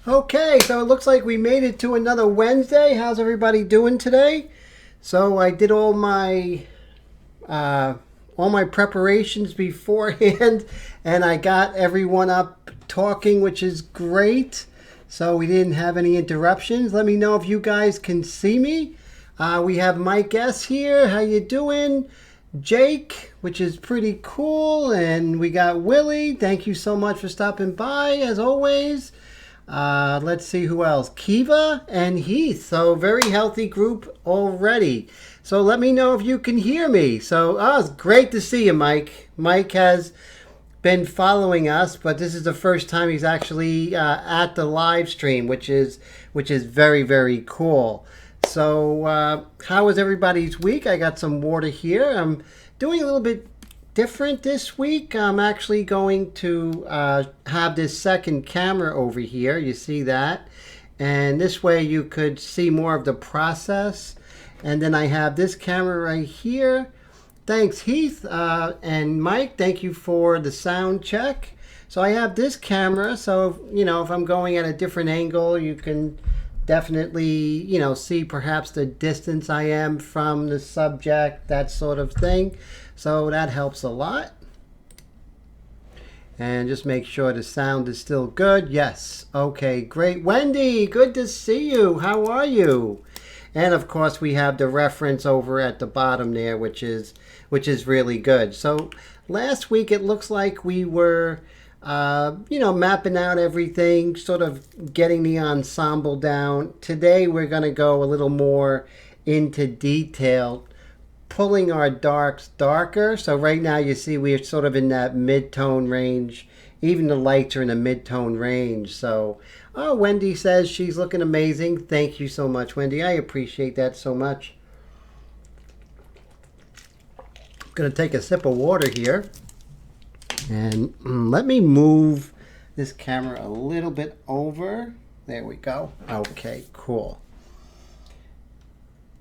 Okay, so it looks like we made it to another Wednesday. How's everybody doing today? So I did uh, all my preparations beforehand, and I got everyone up talking, which is great. So we didn't have any interruptions. Let me know if you guys can see me. We have Mike S here. How you doing? Jake, which is pretty cool, and we got Willie. Thank you so much for stopping by, as always. Let's see who else. Kiva and Heath. So very healthy group already. So let me know if you can hear me. So it's great to see you, Mike. Mike has been following us, but this is the first time he's actually at the live stream, which is very, very cool. So how was everybody's week? I got some water here. I'm doing a little bit different this week. I'm actually going to have this second camera over here. You see that? And this way you could see more of the process. And then I have this camera right here. Thanks, Heath and Mike. Thank you for the sound check. So I have this camera. So, if I'm going at a different angle, you can definitely, see perhaps the distance I am from the subject, that sort of thing. So that helps a lot. And just make sure the sound is still good. Yes. Okay, great. Wendy, good to see you. How are you? And of course we have the reference over at the bottom there, which is really good. So last week it looks like we were mapping out everything, sort of getting the ensemble down. Today we're going to go a little more into detail, pulling our darks darker. So right now you see we're sort of in that mid-tone range. Even the lights are in a mid-tone range. So, Wendy says she's looking amazing. Thank you so much, Wendy. I appreciate that so much. I'm going to take a sip of water here. And let me move this camera a little bit over. There we go. Okay, cool.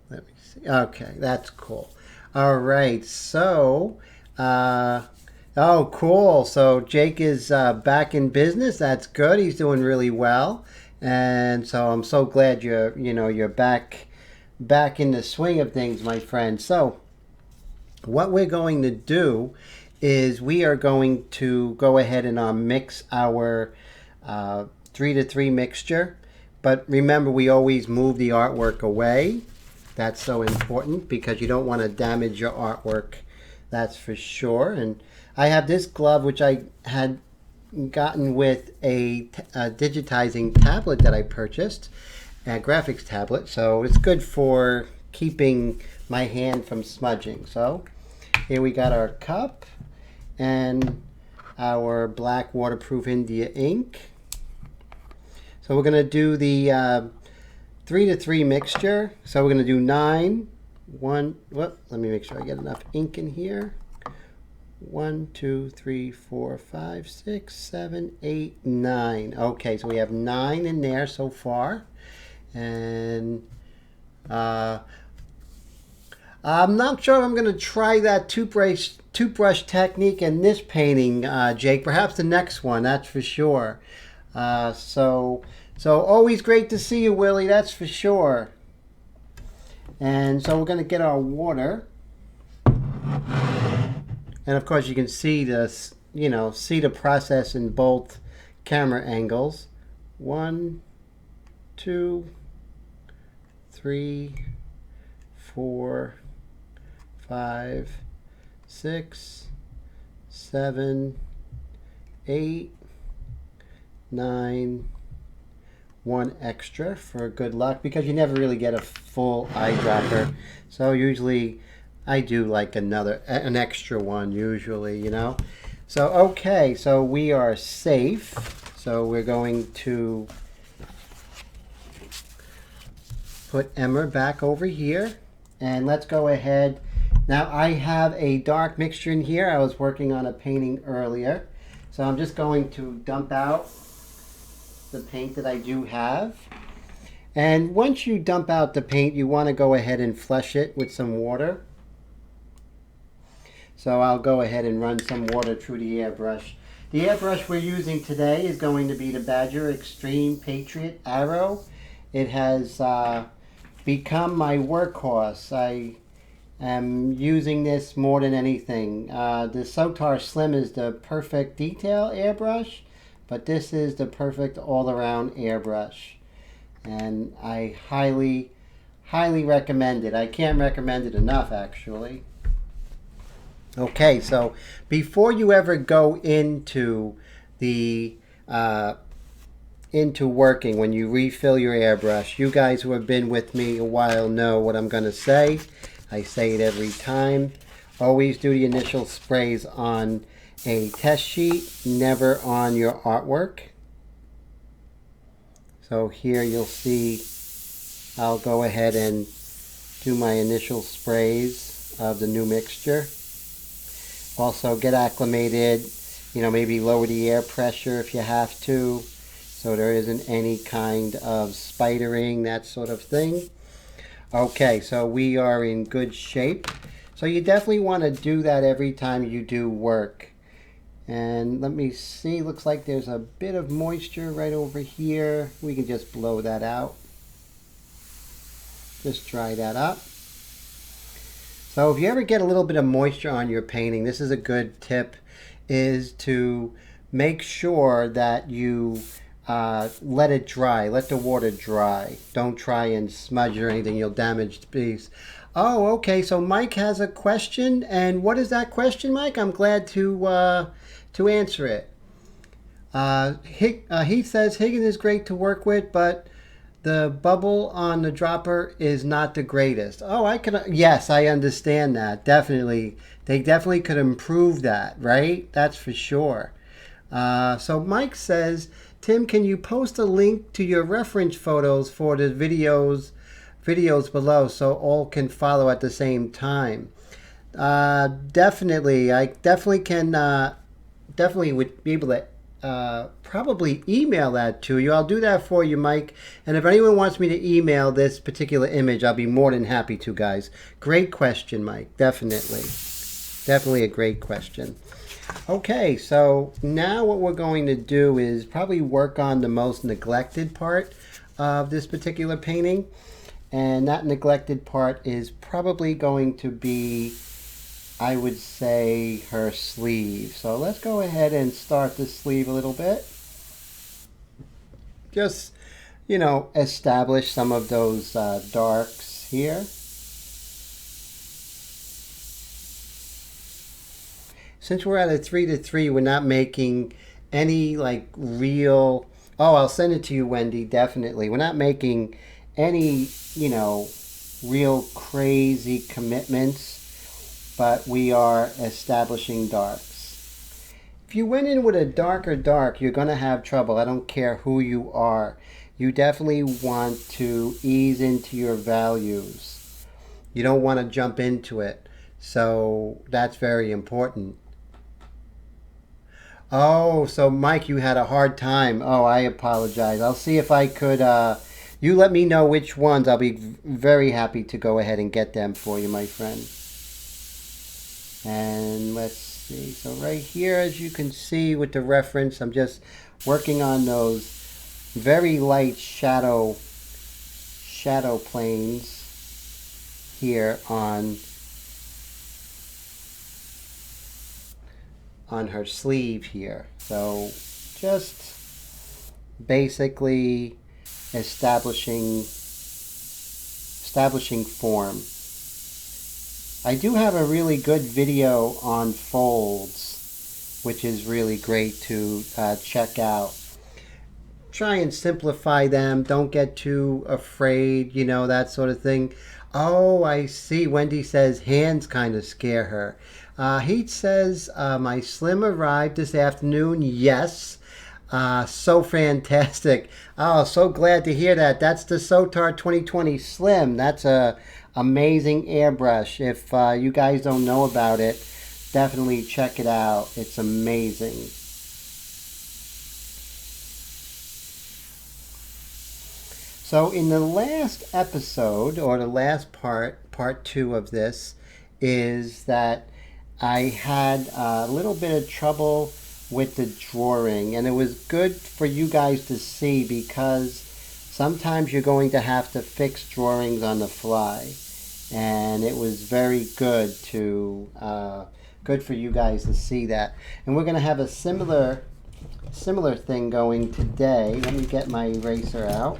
Let me see. Okay, that's cool. All right, so, cool. So Jake is back in business. That's good. He's doing really well. And so I'm so glad you're back in the swing of things, my friend. So what we're going to do is we are going to go ahead and mix our 3-to-3 mixture. But remember, we always move the artwork away. That's so important because you don't want to damage your artwork. That's for sure. And I have this glove, which I had gotten with a digitizing tablet that I purchased, a graphics tablet. So it's good for keeping my hand from smudging. So here we got our cup and our black waterproof India ink. So we're going to do the 3-to-3 mixture. So we're going to do 9. Let me make sure I get enough ink in here. 1, 2, 3, 4, 5, 6, 7, 8, 9. Okay, so we have 9 in there so far. And I'm not sure if I'm going to try that toothbrush technique in this painting, Jake. Perhaps the next one, that's for sure. So always great to see you, Willie, that's for sure. And so we're going to get our water. And of course you can see this, see the process in both camera angles. 1, 2, 3, 4, 5, 6, 7, 8, 9, 1 extra for good luck because you never really get a full eyedropper. So usually I do like an extra one usually, So okay, so we are safe. So we're going to put Emmer back over here. And let's go ahead. Now I have a dark mixture in here. I was working on a painting earlier. So I'm just going to dump out the paint that I do have. And once you dump out the paint, you want to go ahead and flush it with some water. So I'll go ahead and run some water through the airbrush The airbrush we're using today is going to be the Badger Extreme Patriot Arrow. It has become my workhorse. I am using this more than anything. The Sotar Slim is the perfect detail airbrush, but this is the perfect all-around airbrush. And I highly recommend it. I can't recommend it enough, actually. Okay, so before you ever go into the into working, when you refill your airbrush, you guys who have been with me a while know what I'm going to say. I say it every time. Always do the initial sprays on a test sheet, never on your artwork. So here you'll see I'll go ahead and do my initial sprays of the new mixture. Also get acclimated, maybe lower the air pressure if you have to, so there isn't any kind of spidering, that sort of thing. Okay, so we are in good shape. So you definitely want to do that every time you do work. And let me see, looks like there's a bit of moisture right over here. We can just blow that out. Just dry that up. So if you ever get a little bit of moisture on your painting, this is a good tip, is to make sure that you let it dry. Let the water dry. Don't try and smudge or anything. You'll damage the piece. Oh, okay. So Mike has a question. And what is that question, Mike? I'm glad to answer it. He says, Higgins is great to work with, but the bubble on the dropper is not the greatest. Oh, yes, I understand that. Definitely. They definitely could improve that, right? That's for sure. So Mike says, Tim, can you post a link to your reference photos for the videos below so all can follow at the same time? Definitely. I definitely can, definitely would be able to probably email that to you. I'll do that for you, Mike. And if anyone wants me to email this particular image, I'll be more than happy to, guys. Great question, Mike. Definitely. Definitely a great question. Okay, so now what we're going to do is probably work on the most neglected part of this particular painting. And that neglected part is probably going to be, I would say, her sleeve. So let's go ahead and start the sleeve a little bit. Just, establish some of those darks here. Since we're at a 3:3, we're not making any real... Oh, I'll send it to you, Wendy, definitely. We're not making any, real crazy commitments, but we are establishing darks. If you went in with a darker dark, you're going to have trouble. I don't care who you are. You definitely want to ease into your values. You don't want to jump into it. So that's very important. Oh, so Mike, you had a hard time. Oh, I apologize. I'll see if I could... you let me know which ones. I'll be very happy to go ahead and get them for you, my friend. And let's see. So right here, as you can see with the reference, I'm just working on those very light shadow planes here on her sleeve here. So just basically establishing form. I do have a really good video on folds, which is really great to check out. Try and simplify them. Don't get too afraid, that sort of thing. Oh, I see. Wendy says hands kind of scare her. He says, my slim arrived this afternoon. Yes. So fantastic. Oh, so glad to hear that. That's the Sotar 2020 Slim. That's a amazing airbrush. If you guys don't know about it, definitely check it out. It's amazing. So in the last episode, or the last part 2 of this, is that I had a little bit of trouble with the drawing, and it was good for you guys to see because sometimes you're going to have to fix drawings on the fly, and it was very good to good for you guys to see that. And we're going to have a similar thing going today. Let me get my eraser out.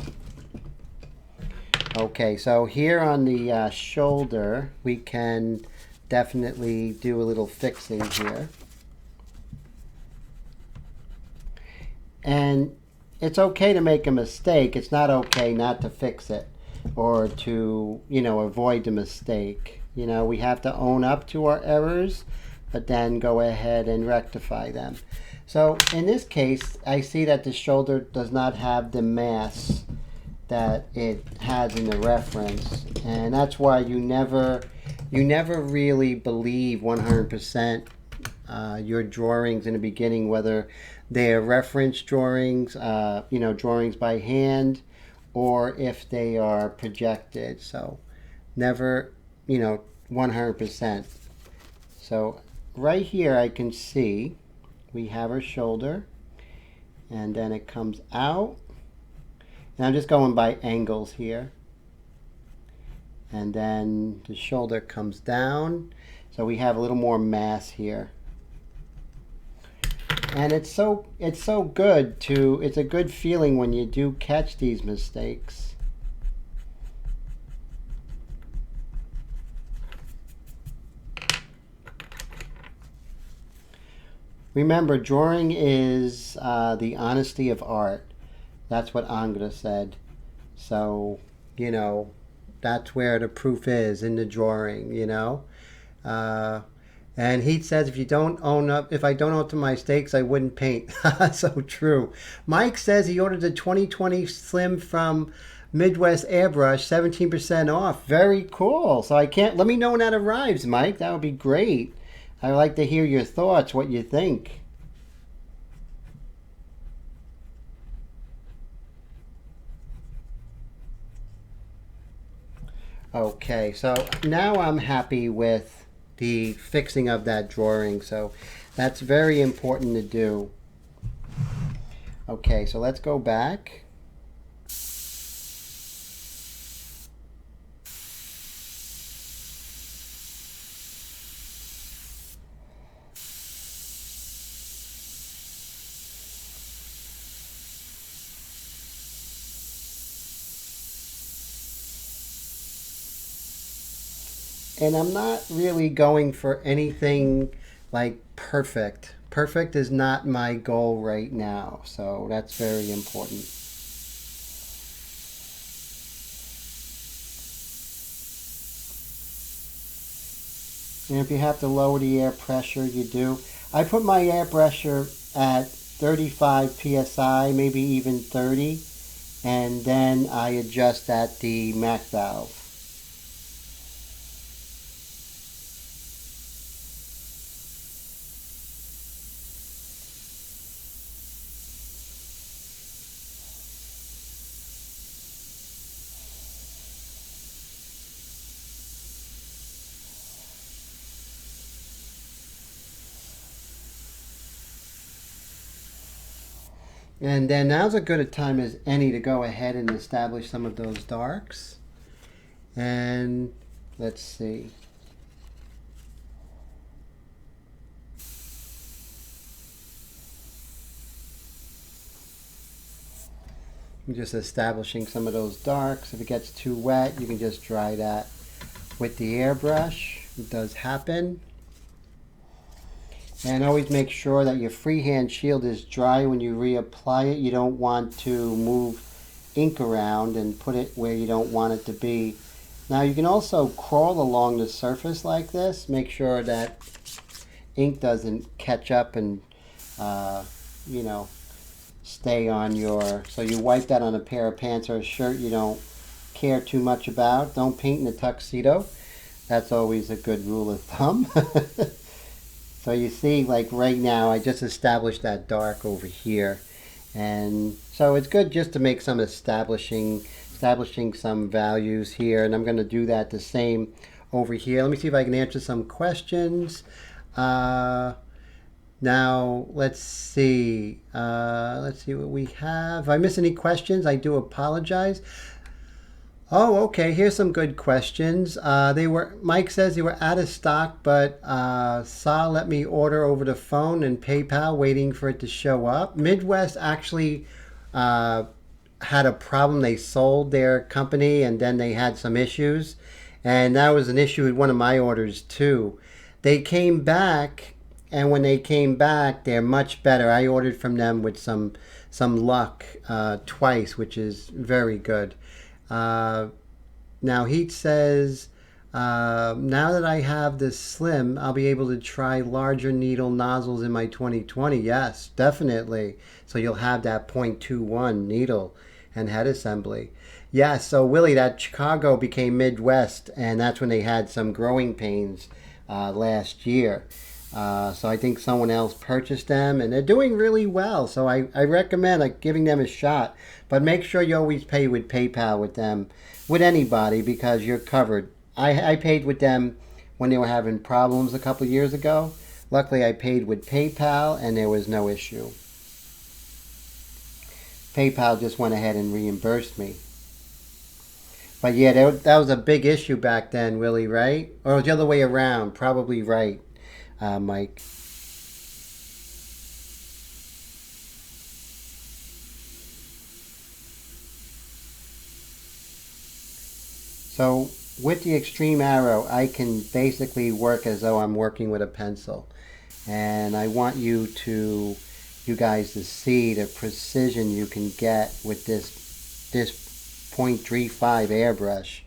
Okay, so here on the shoulder, we can definitely do a little fixing here. And it's okay to make a mistake. It's not okay not to fix it or to, avoid the mistake. We have to own up to our errors, but then go ahead and rectify them. So in this case, I see that the shoulder does not have the mass that it has in the reference, and that's why you never really believe 100% your drawings in the beginning, whether they're reference drawings, drawings by hand, or if they are projected. So never 100%. So right here I can see we have our shoulder, and then it comes out. And I'm just going by angles here. And then the shoulder comes down. So we have a little more mass here. And it's so good it's a good feeling when you do catch these mistakes. Remember, drawing is the honesty of art. That's what Angela said. So, that's where the proof is, in the drawing, And he says, if I don't own up to my mistakes, I wouldn't paint. So true. Mike says he ordered the 2020 Slim from Midwest Airbrush, 17% off. Very cool. So let me know when that arrives, Mike. That would be great. I'd like to hear your thoughts, what you think. Okay, so now I'm happy with the fixing of that drawing, so that's very important to do. Okay, so let's go back. And I'm not really going for anything like perfect. Perfect is not my goal right now, so that's very important. And if you have to lower the air pressure, you do. I put my air pressure at 35 psi, maybe even 30, and then I adjust at the MAC valve. And then now's as good a time as any to go ahead and establish some of those darks. And let's see. I'm just establishing some of those darks. If it gets too wet, you can just dry that with the airbrush. It does happen. And always make sure that your freehand shield is dry when you reapply it. You don't want to move ink around and put it where you don't want it to be. Now you can also crawl along the surface like this. Make sure that ink doesn't catch up and, stay on your... So you wipe that on a pair of pants or a shirt you don't care too much about. Don't paint in a tuxedo. That's always a good rule of thumb. So you see, like right now, I just established that dark over here. And so it's good just to make some establishing some values here. And I'm going to do that the same over here. Let me see if I can answer some questions. Now, let's see. Let's see what we have. If I miss any questions, I do apologize. Oh, okay. Here's some good questions. Mike says they were out of stock, but Sa let me order over the phone and PayPal, waiting for it to show up. Midwest actually had a problem. They sold their company and then they had some issues, and that was an issue with one of my orders too. They came back, and when they came back, they're much better. I ordered from them with some luck twice, which is very good. Uh, Now he says, now that I have this slim, I'll be able to try larger needle nozzles in my 2020. Yes, definitely. So you'll have that .21 needle and head assembly. Yes, so Willie, that Chicago became Midwest, and that's when they had some growing pains last year. So I think someone else purchased them, and they're doing really well. So I recommend giving them a shot. But make sure you always pay with PayPal with them, with anybody, because you're covered. I paid with them when they were having problems a couple years ago. Luckily, I paid with PayPal, and there was no issue. PayPal just went ahead and reimbursed me. But yeah, that was a big issue back then, Willie, right? Or it was the other way around. Probably right, Mike. So with the extreme arrow, I can basically work as though I'm working with a pencil. And I want you guys to see the precision you can get with this .35 airbrush.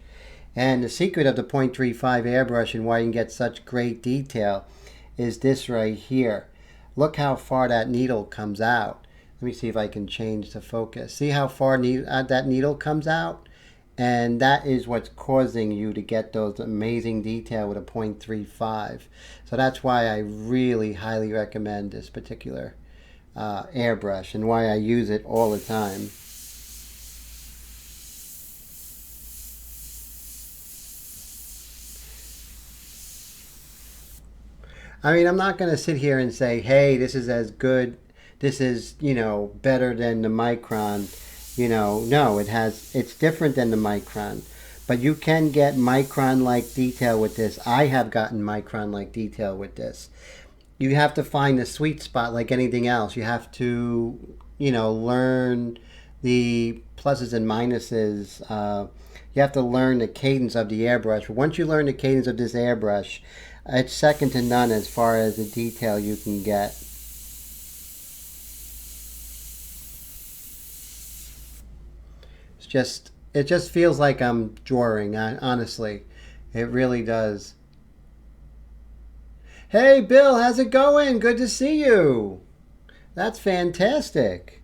And the secret of the .35 airbrush and why you can get such great detail is this right here. Look how far that needle comes out. Let me see if I can change the focus. See how far that needle comes out? And that is what's causing you to get those amazing detail with a .35. So that's why I really highly recommend this particular airbrush, and why I use it all the time. I mean, I'm not going to sit here and say, hey, this is as good, this is, better than the Micron. No, it's different than the Micron. But you can get Micron-like detail with this. I have gotten Micron-like detail with this. You have to find the sweet spot like anything else. You have to, learn the pluses and minuses. You have to learn the cadence of the airbrush. But once you learn the cadence of this airbrush, it's second to none as far as the detail you can get. It just feels like I'm drawing, honestly. It really does. Hey Bill, how's it going? Good to see you. That's fantastic.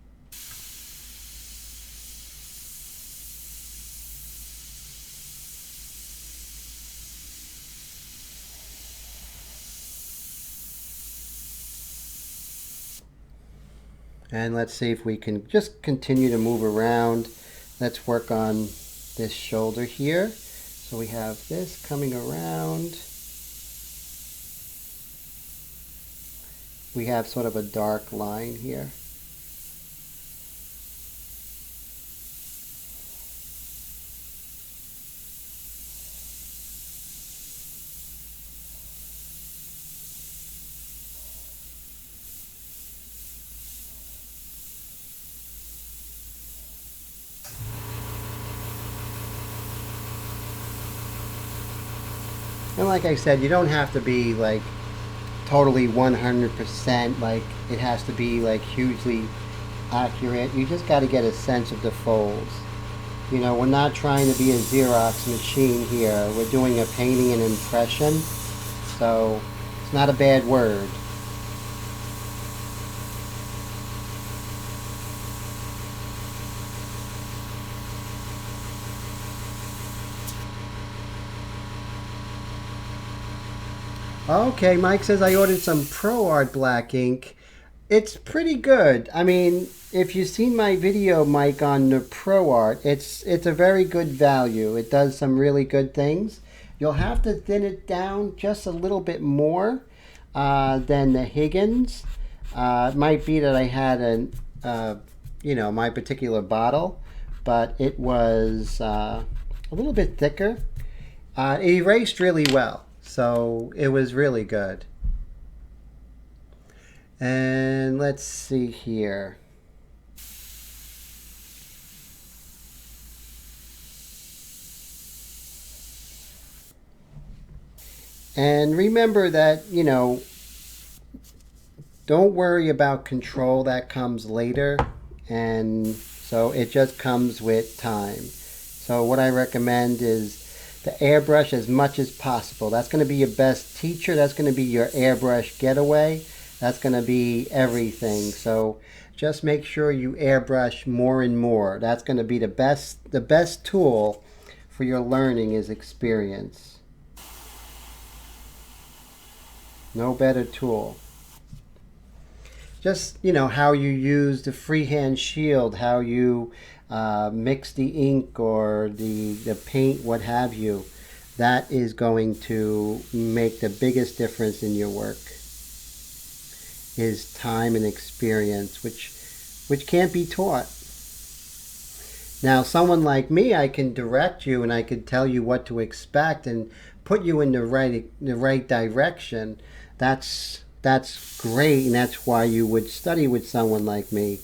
And let's see if we can just continue to move around. Let's work on this shoulder here. So we have this coming around. We have sort of a dark line here. And like I said, you don't have to be like totally 100%, like it has to be like hugely accurate. You just got to get a sense of the folds. We're not trying to be a Xerox machine here. We're doing a painting and impression, so it's not a bad word. Okay, Mike says I ordered some Pro Art black ink. It's pretty good. I mean, if you've seen my video, Mike, on the Pro Art, it's a very good value. It does some really good things. You'll have to thin it down just a little bit more. than the Higgins. It might be that I had my particular bottle, but it was a little bit thicker. It erased really well, so it was really good. And let's see here. And remember that, don't worry about control, that comes later. And so it just comes with time. So what I recommend is the airbrush as much as possible. That's going to be your best teacher. That's going to be your airbrush getaway. That's going to be everything. So just make sure you airbrush more and more. That's going to be the best tool for your learning is experience. No better tool. Just, how you use the freehand shield, how you mix the ink or the paint, what have you. That is going to make the biggest difference in your work. Is time and experience, which can't be taught. Now, someone like me, I can direct you and I could tell you what to expect and put you in the right direction. That's great, and that's why you would study with someone like me.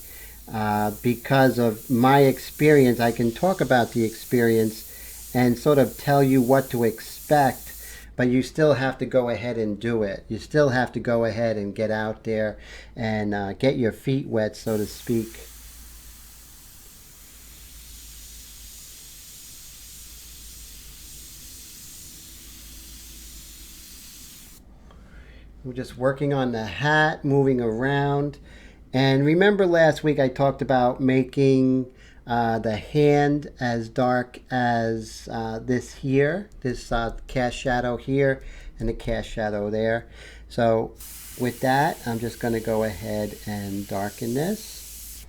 Because of my experience, I can talk about the experience and sort of tell you what to expect, but you still have to go ahead and do it. You still have to go ahead and get out there and get your feet wet, so to speak. We're just working on the hat, moving around. And remember last week I talked about making the hand as dark as this here, this cast shadow here and the cast shadow there. So with that, I'm just going to go ahead and darken this.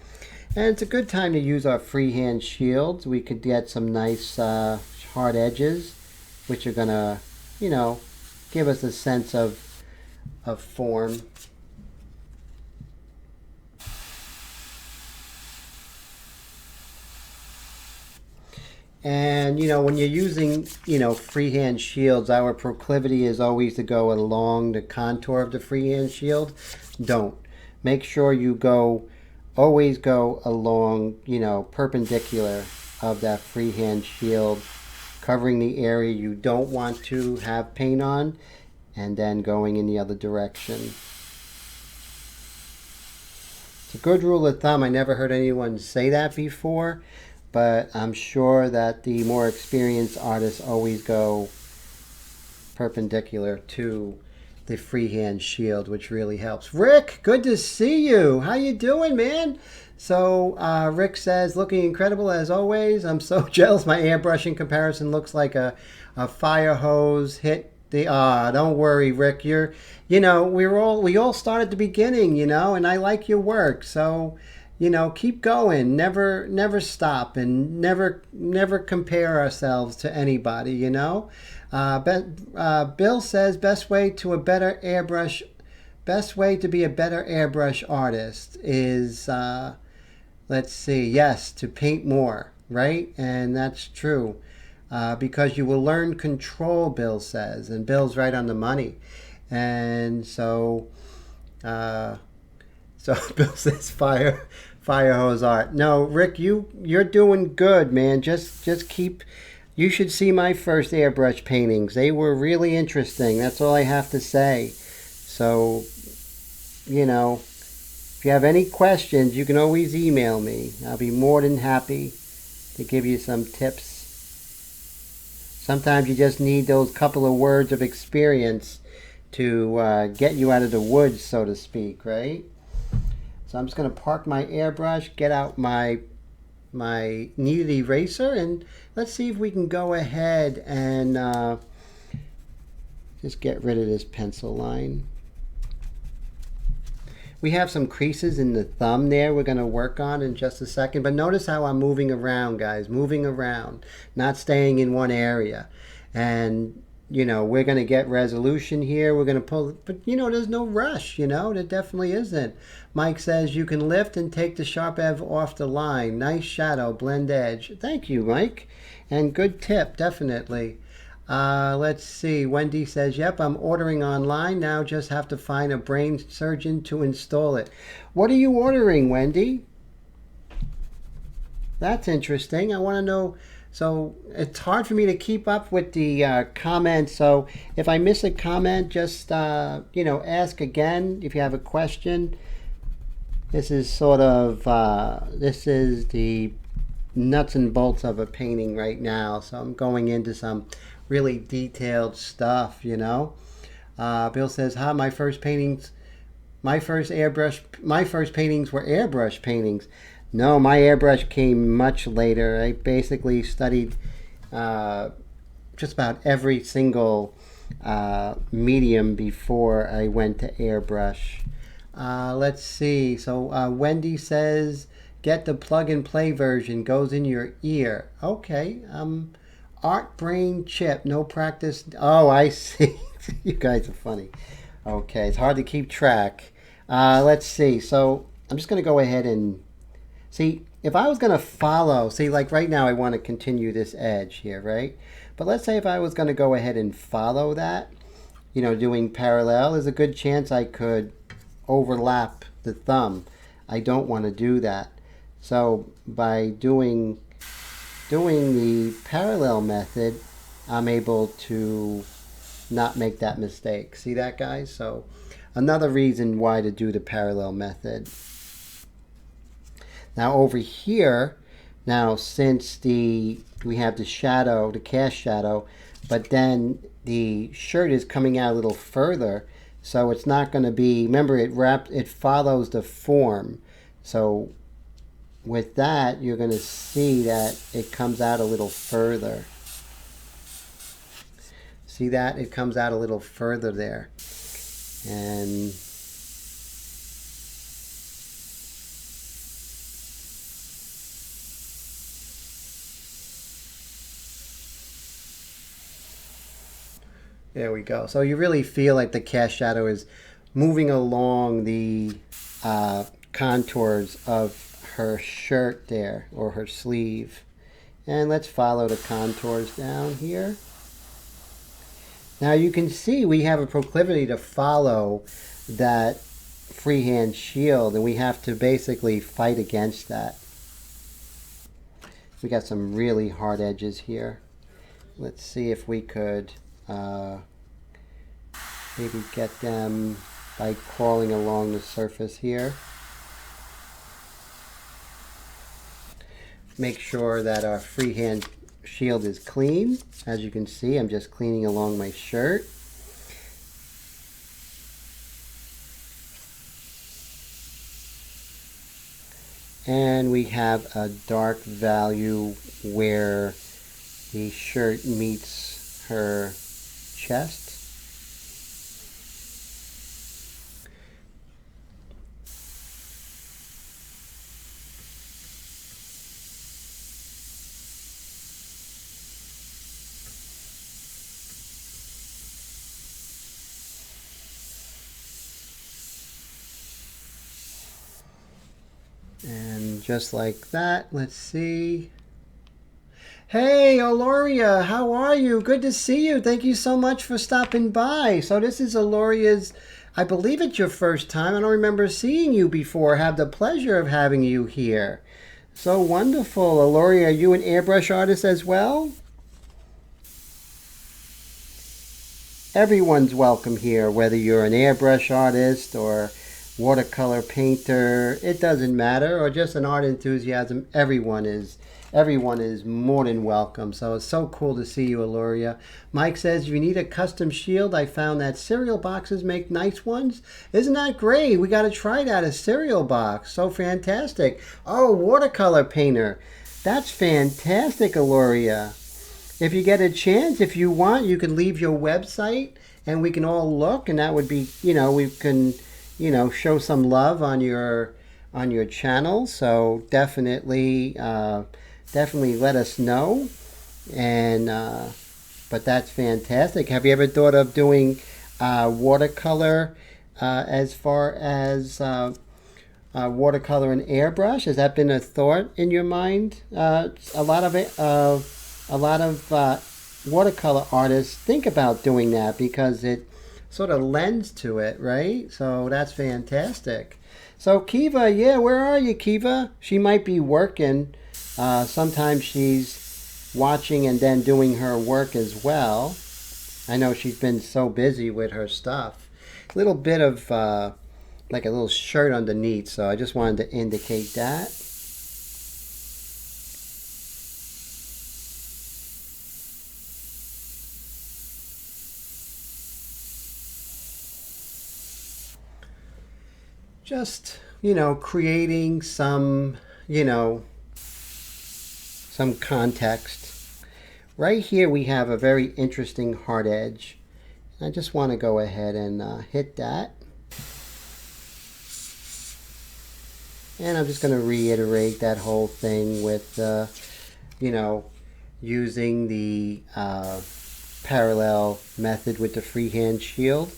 And it's a good time to use our freehand shields. We could get some nice hard edges, which are going to, give us a sense of form. And when you're using freehand shields, our proclivity is always to go along the contour of the freehand shield. Don't. Make sure you always go along perpendicular of that freehand shield, covering the area you don't want to have paint on, and then going in the other direction. It's a good rule of thumb. I never heard anyone say that before, but I'm sure that the more experienced artists always go perpendicular to the freehand shield, which really helps. Rick, good to see you. How you doing, man? So Rick says, looking incredible as always. I'm so jealous. My airbrush in comparison looks like a fire hose hit. Don't worry, Rick. We all start at the beginning, and I like your work. So, keep going. Never stop, and never compare ourselves to anybody. Bill says best way to be a better airbrush artist is let's see, yes, to paint more, right? And that's true. Because you will learn control, Bill says, and Bill's right on the money. And so Bill says fire hose art. No, Rick, you're doing good, man. Just keep. You should see my first airbrush paintings. They were really interesting. That's all I have to say. So, if you have any questions, you can always email me. I'll be more than happy to give you some tips. Sometimes you just need those couple of words of experience to get you out of the woods, so to speak, right? So I'm just going to park my airbrush, get out my Kneaded Eraser, and let's see if we can go ahead and just get rid of this pencil line. We have some creases in the thumb there we're going to work on in just a second. But notice how I'm moving around, guys. Moving around. Not staying in one area. And we're going to get resolution here. We're going to pull, but there's no rush, there definitely isn't. Mike says you can lift and take the sharp edge off the line. Nice shadow, blend edge. Thank you, Mike. And good tip, definitely. Let's see. Wendy says, yep, I'm ordering online. Now just have to find a brain surgeon to install it. What are you ordering, Wendy? That's interesting. I want to know. So it's hard for me to keep up with the comments. So if I miss a comment, just ask again if you have a question. This is sort of this is the nuts and bolts of a painting right now. So I'm going into some really detailed stuff. Bill says, "Hi, my first paintings were airbrush paintings." No, my airbrush came much later. I basically studied just about every single medium before I went to airbrush. Let's see. So Wendy says, get the plug and play version. Goes in your ear. Okay. Art brain chip. No practice. Oh, I see. You guys are funny. Okay. It's hard to keep track. Let's see. So I'm just going to go ahead and see, if I was going to follow, like right now I want to continue this edge here, right? But let's say if I was going to go ahead and follow that, doing parallel, there's a good chance I could overlap the thumb. I don't want to do that. So by doing the parallel method, I'm able to not make that mistake. See that, guys? So another reason why to do the parallel method. Now over here, since we have the shadow, the cast shadow, but then the shirt is coming out a little further, so it's not going to be, remember it follows the form. So with that, you're going to see that it comes out a little further. See that? It comes out a little further there. And there we go. So you really feel like the cast shadow is moving along the contours of her shirt there, or her sleeve. And let's follow the contours down here. Now you can see we have a proclivity to follow that freehand shield, and we have to basically fight against that. We got some really hard edges here. Let's see if we could maybe get them by crawling along the surface here. Make sure that our freehand shield is clean. As you can see, I'm just cleaning along my shirt. And we have a dark value where the shirt meets her chest. And just like that, let's see. Hey, Aloria, how are you? Good to see you. Thank you so much for stopping by. So this is Aloria's, I believe it's your first time. I don't remember seeing you before. I have the pleasure of having you here. So wonderful. Aloria, are you an airbrush artist as well? Everyone's welcome here, whether you're an airbrush artist or watercolor painter, it doesn't matter, or just an art enthusiasm. Everyone is more than welcome. So it's so cool to see you, Aloria. Mike says, if you need a custom shield, I found that cereal boxes make nice ones. Isn't that great? We got to try that, a cereal box. So fantastic. Oh, watercolor painter. That's fantastic, Aloria. If you get a chance, if you want, you can leave your website and we can all look, and that would be, we can show some love on your channel. So definitely let us know. And But that's fantastic. Have you ever thought of doing watercolor as far as watercolor and airbrush? Has that been a thought in your mind? A lot of it, a lot of watercolor artists think about doing that because it sort of lends to it, right? So that's fantastic. So Kiva, yeah, where are you, Kiva? She might be working. Sometimes she's watching and then doing her work as well. I know she's been so busy with her stuff. A little bit of like a little shirt underneath, so I just wanted to indicate that. Just, creating some, some context. Right here we have a very interesting hard edge. I just want to go ahead and hit that. And I'm just going to reiterate that whole thing with, using the parallel method with the freehand shield.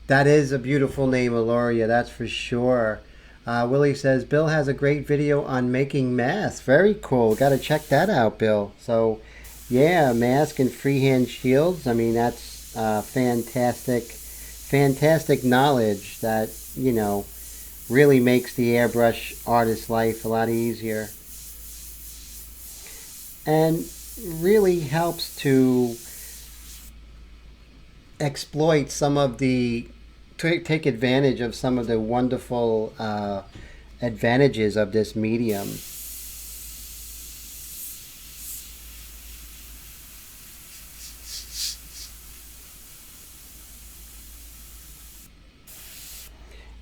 That is a beautiful name, Aloria, that's for sure. Willie says, Bill has a great video on making masks. Very cool. Got to check that out, Bill. So, yeah, mask and freehand shields. I mean, that's fantastic knowledge that, really makes the airbrush artist's life a lot easier. And really helps to exploit some of the take advantage of some of the wonderful advantages of this medium.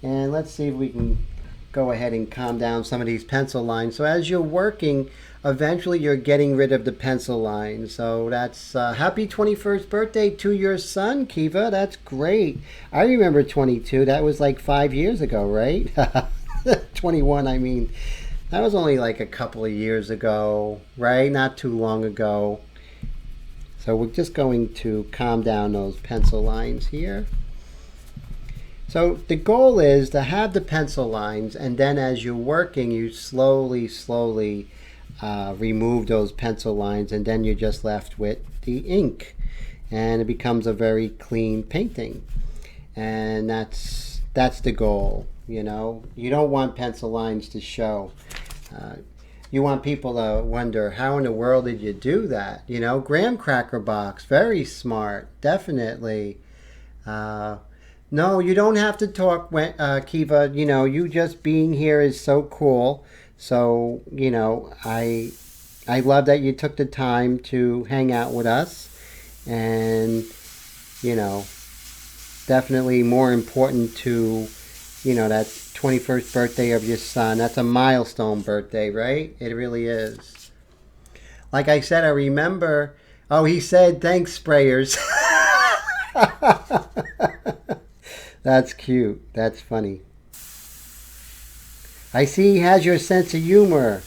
And let's see if we can go ahead and calm down some of these pencil lines. So as you're working, eventually you're getting rid of the pencil lines. So that's happy 21st birthday to your son, Kiva. That's great. I remember 22. That was like 5 years ago, right? 21, I mean. That was only like a couple of years ago, right? Not too long ago. So we're just going to calm down those pencil lines here. So the goal is to have the pencil lines, and then as you're working, you slowly remove those pencil lines, and then you're just left with the ink, and it becomes a very clean painting. And that's the goal. You don't want pencil lines to show. You want people to wonder, how in the world did you do that? Graham cracker box, very smart, definitely. No, you don't have to talk, Kiva. You just being here is so cool. So, I love that you took the time to hang out with us. And, definitely more important to, that 21st birthday of your son. That's a milestone birthday, right? It really is. Like I said, I remember, he said, thanks, sprayers. That's cute. That's funny. I see he has your sense of humor.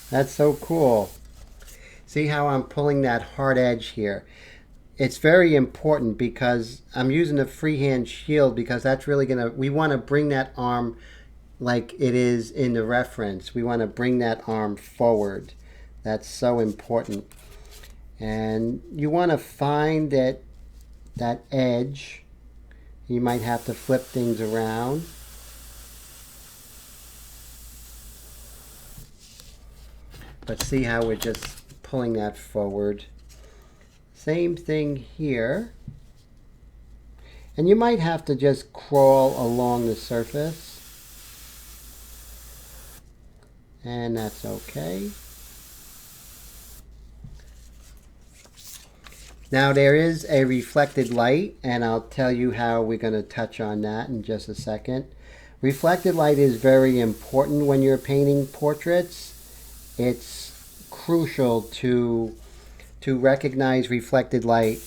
That's so cool. See how I'm pulling that hard edge here? It's very important because I'm using a freehand shield because that's really we want to bring that arm like it is in the reference. We want to bring that arm forward. That's so important. And you want to find that edge. You might have to flip things around. But see how we're just pulling that forward. Same thing here. And you might have to just crawl along the surface. And that's okay. Now there is a reflected light, and I'll tell you how we're going to touch on that in just a second. Reflected light is very important when you're painting portraits. It's crucial to recognize reflected light,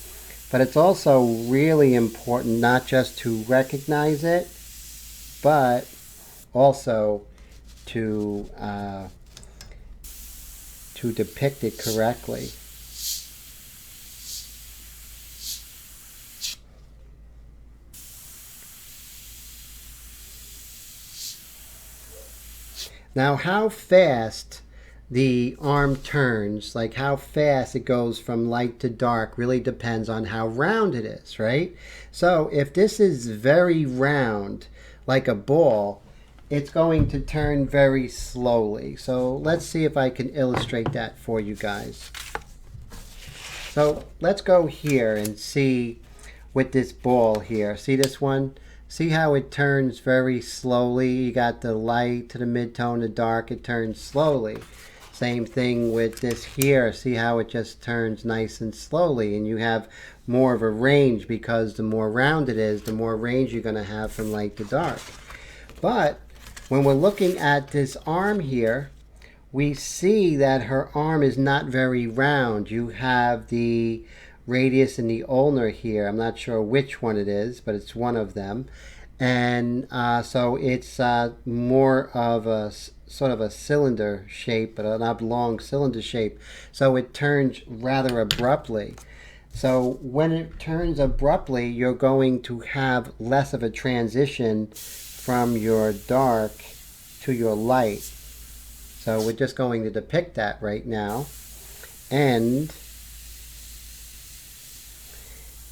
but it's also really important not just to recognize it, but also to to depict it correctly. Now, how fast the arm turns, like how fast it goes from light to dark, really depends on how round it is, right? So if this is very round, like a ball, it's going to turn very slowly. So let's see if I can illustrate that for you guys. So let's go here and see with this ball here. See this one? See how it turns very slowly? You got the light to the mid-tone to dark, it turns slowly. Same thing with this here. See how it just turns nice and slowly, and you have more of a range because the more round it is, the more range you're going to have from light to dark. But when we're looking at this arm here, we see that her arm is not very round. You have the radius and the ulnar here. I'm not sure which one it is, but it's one of them. And so it's more of a sort of a cylinder shape, but an oblong cylinder shape. So it turns rather abruptly. So when it turns abruptly, you're going to have less of a transition from your dark to your light. So we're just going to depict that right now. And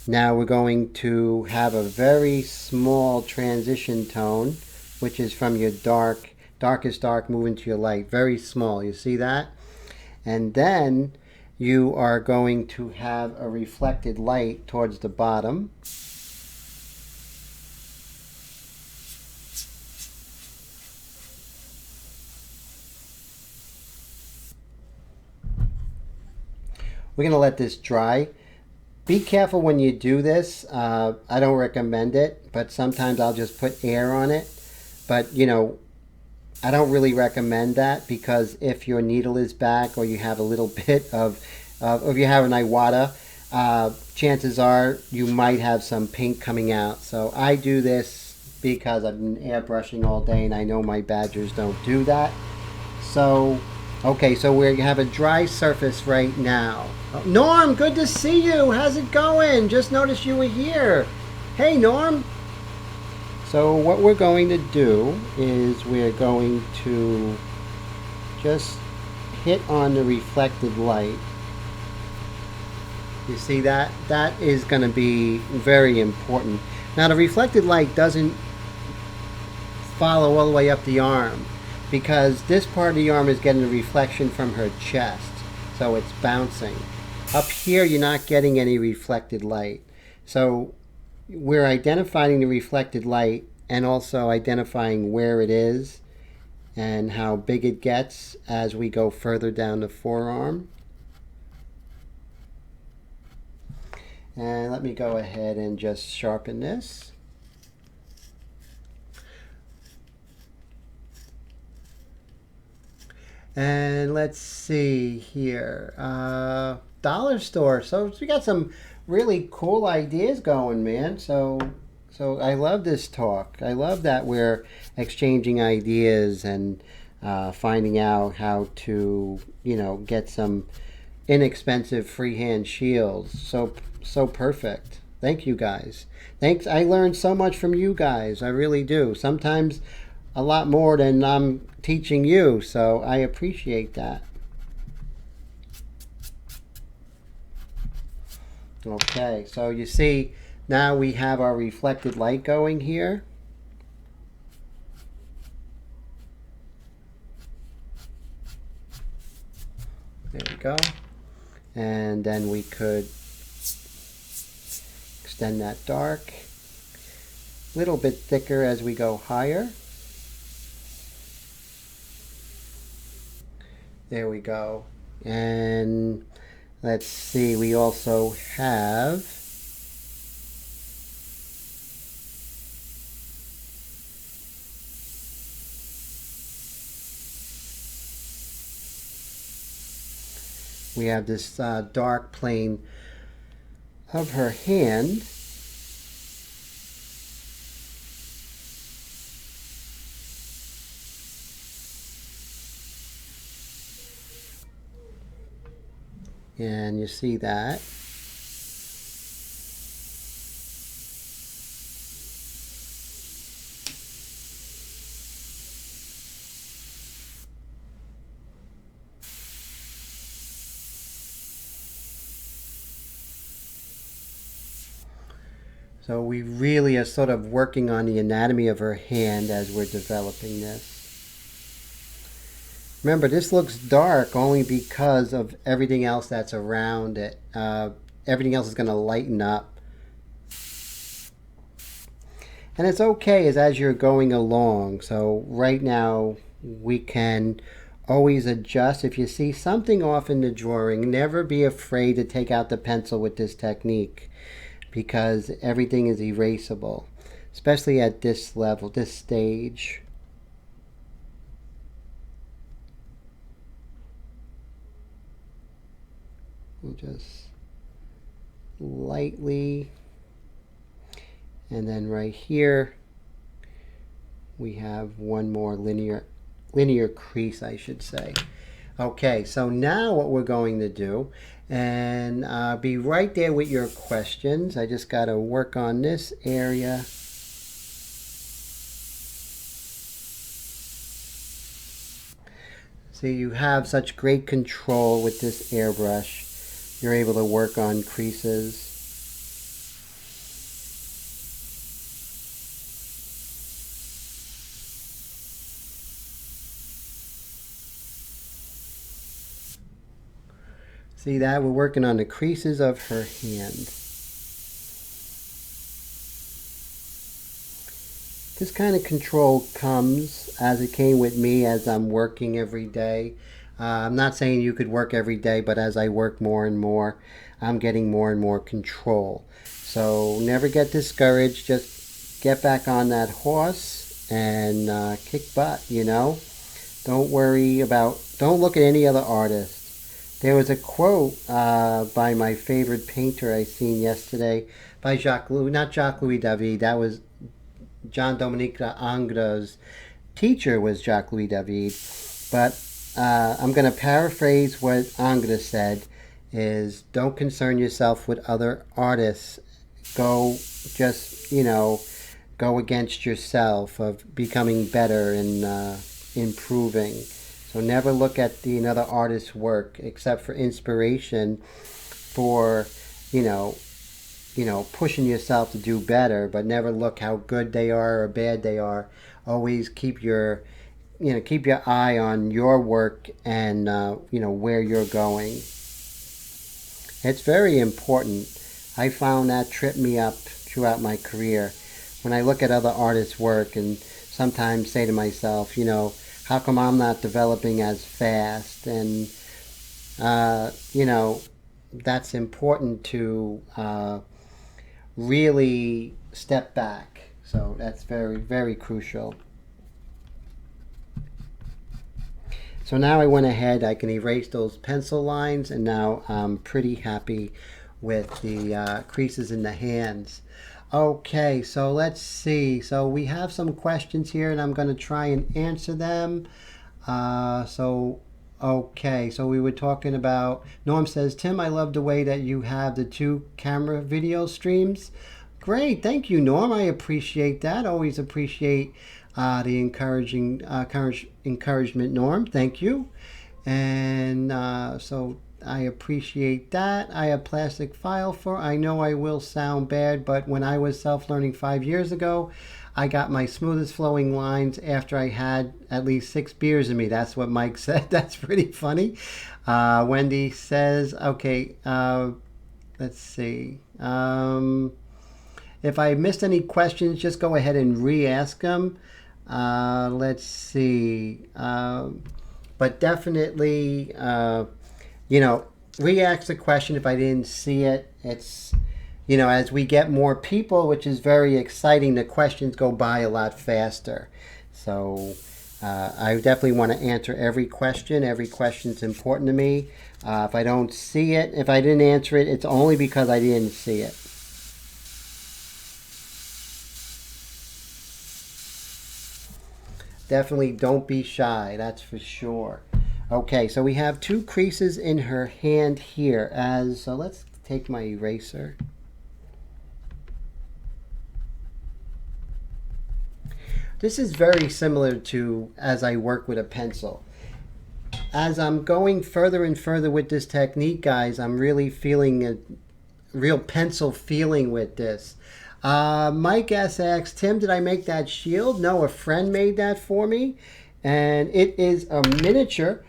now we're going to have a very small transition tone, which is from your darkest dark moving to your light. Very small, you see that? And then you are going to have a reflected light towards the bottom. We're going to let this dry. Be careful when you do this. I don't recommend it, but sometimes I'll just put air on it. But, you know, I don't really recommend that, because if your needle is back or you have a little bit of, or if you have an Iwata, chances are you might have some paint coming out. So I do this because I've been airbrushing all day and I know my badgers don't do that. So, okay, so we have a dry surface right now. Oh, Norm, good to see you. How's it going? Just noticed you were here. Hey, Norm. So what we're going to do is we're going to just hit on the reflected light. You see that? That is going to be very important. Now the reflected light doesn't follow all the way up the arm, because this part of the arm is getting a reflection from her chest, so it's bouncing. Up here you're not getting any reflected light. So we're identifying the reflected light and also identifying where it is and how big it gets as we go further down the forearm. And let me go ahead and just sharpen this. And let's see here, dollar store. So we got some really cool ideas going, man. So I love this talk. I love that we're exchanging ideas and finding out how to, you know, get some inexpensive freehand shields. So perfect. Thank you guys. Thanks. I learned so much from you guys. I really do. Sometimes a lot more than I'm teaching you, so I appreciate that. Okay, so you see now we have our reflected light going here. There we go. And then we could extend that dark a little bit thicker as we go higher. There we go. And let's see, we also have this dark plane of her hand. And you see that. So we really are sort of working on the anatomy of her hand as we're developing this. Remember, this looks dark only because of everything else that's around it. Everything else is going to lighten up. And it's okay as you're going along. So right now we can always adjust. If you see something off in the drawing, never be afraid to take out the pencil with this technique, because everything is erasable, especially at this level, this stage. We'll just lightly, and then right here we have one more linear crease, I should say. Okay, so now what we're going to do, and be right there with your questions. I just got to work on this area. See, you have such great control with this airbrush. You're able to work on creases. See that? We're working on the creases of her hand. This kind of control comes as it came with me as I'm working every day. I'm not saying you could work every day, but as I work more and more, I'm getting more and more control. So never get discouraged. Just get back on that horse and kick butt, you know. Don't look at any other artist. There was a quote by my favorite painter I seen yesterday by not Jacques Louis David. That was John Dominique Ingres's teacher was Jacques Louis David. But I'm going to paraphrase what Ingres said is, don't concern yourself with other artists. Go against yourself of becoming better and improving. So never look at another artist's work except for inspiration for, pushing yourself to do better, but never look how good they are or bad they are. Always keep your eye on your work and, where you're going. It's very important. I found that tripped me up throughout my career. When I look at other artists' work and sometimes say to myself, how come I'm not developing as fast? And, that's important to really step back. So that's very, very crucial. So now I went ahead, I can erase those pencil lines, and now I'm pretty happy with the creases in the hands. Okay, so let's see. So we have some questions here, and I'm going to try and answer them. Okay, so we were talking about, Norm says, Tim, I love the way that you have the 2 camera video streams. Great, thank you, Norm. I appreciate that. Always appreciate the encouragement, Norm. Thank you. And so I appreciate that. I have plastic file for. I know I will sound bad, but when I was self-learning 5 years ago, I got my smoothest flowing lines after I had at least 6 beers in me. That's what Mike said. That's pretty funny. Wendy says, okay, let's see. If I missed any questions, just go ahead and re-ask them. Let's see. But definitely, re-ask the question if I didn't see it. It's, as we get more people, which is very exciting, the questions go by a lot faster. So I definitely want to answer every question. Every question is important to me. If I don't see it, if I didn't answer it, it's only because I didn't see it. Definitely don't be shy, that's for sure. Okay, so we have 2 creases in her hand here. So let's take my eraser. This is very similar to as I work with a pencil. As I'm going further and further with this technique, guys, I'm really feeling a real pencil feeling with this. Mike S. asks, Tim, did I make that shield? No, a friend made that for me. And it is a miniature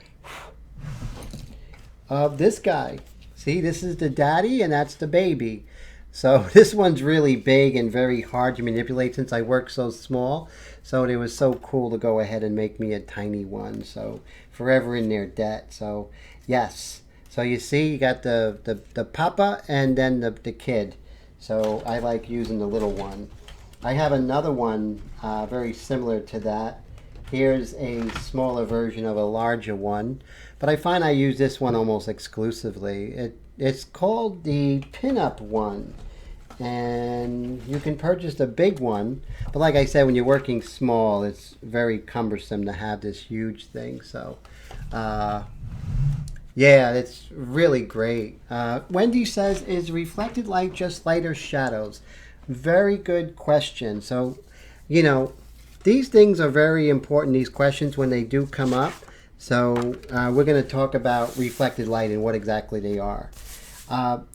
of this guy. See, this is the daddy and that's the baby. So this one's really big and very hard to manipulate since I work so small. So it was so cool to go ahead and make me a tiny one. So forever in their debt. So yes. So you see, you got the papa and then the kid. So I like using the little one. I have another one very similar to that. Here's a smaller version of a larger one. But I find I use this one almost exclusively. It's called the pinup one. And you can purchase the big one. But like I said, when you're working small, it's very cumbersome to have this huge thing. So, yeah, it's really great. Wendy says, is reflected light just light or shadows? Very good question. So, you know, these things are very important, these questions, when they do come up. So we're going to talk about reflected light and what exactly they are.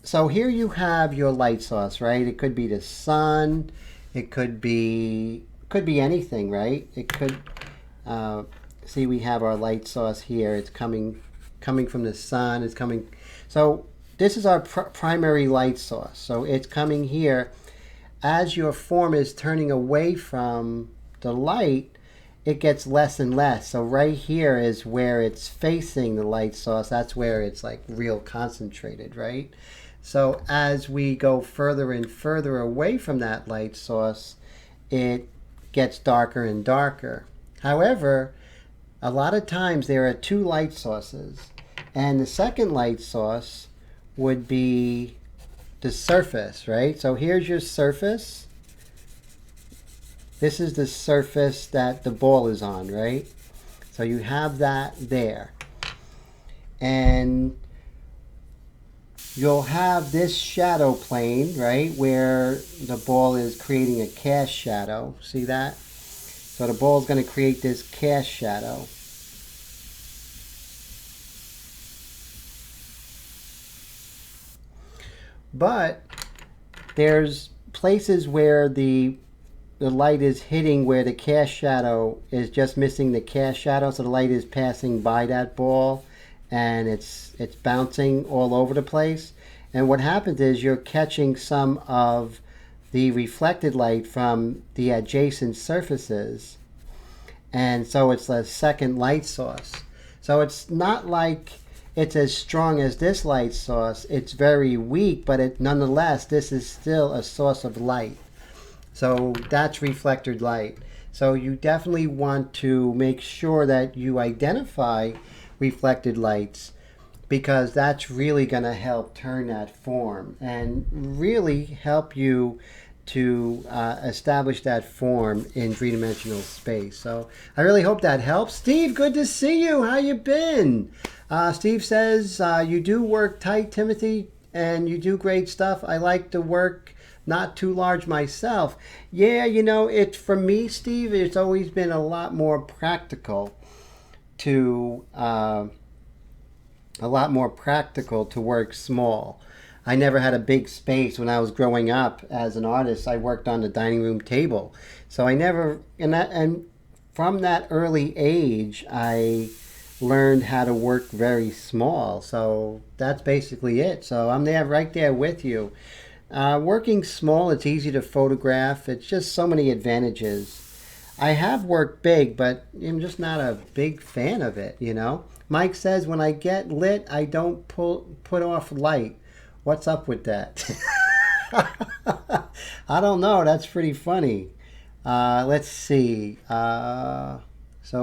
So here you have your light source, right? It could be the sun. It could be anything, right? It could, see, we have our light source here. It's coming from the sun. It's coming. So this is our primary light source. So it's coming here. As your form is turning away from the light, it gets less and less. So right here is where it's facing the light source. That's where it's like real concentrated, right? So as we go further and further away from that light source, it gets darker and darker. However, a lot of times there are 2 light sources, and the second light source would be the surface, right? So here's your surface. This is the surface that the ball is on, right? So you have that there. And you'll have this shadow plane, right, where the ball is creating a cast shadow. See that? So the ball is going to create this cast shadow. But there's places where the light is hitting where the cast shadow is just missing the cast shadow, so the light is passing by that ball and it's bouncing all over the place. And what happens is you're catching some of the reflected light from the adjacent surfaces, and so it's a second light source. So it's not like it's as strong as this light source. It's very weak, but nonetheless, this is still a source of light. So that's reflected light. So you definitely want to make sure that you identify reflected lights, because that's really going to help turn that form and really help you to establish that form in three-dimensional space. So I really hope that helps. Steve, good to see you. How you been? Steve says, you do work tight, Timothy, and you do great stuff. I like to work not too large myself. Yeah, you know, for me, Steve, it's always been a lot more practical to work small. I never had a big space when I was growing up as an artist. I worked on the dining room table. So I never, and from that early age, I learned how to work very small. So that's basically it. So I'm there, right there with you. Working small, it's easy to photograph. It's just so many advantages. I have worked big, but I'm just not a big fan of it, you know. Mike says, when I get lit, I don't put off light. What's up with that? I don't know. That's pretty funny. Let's see. So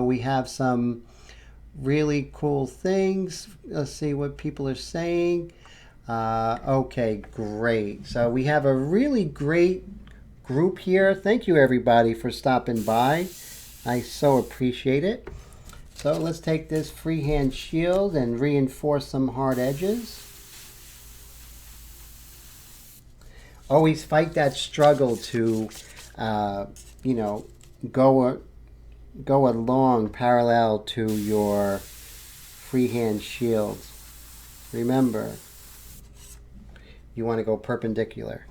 we have some really cool things. Let's see what people are saying. Okay, great. So we have a really great group here. Thank you, everybody, for stopping by. I so appreciate it. So let's take this freehand shield and reinforce some hard edges. Always fight that struggle to, you know, go along parallel to your freehand shields. Remember, you want to go perpendicular.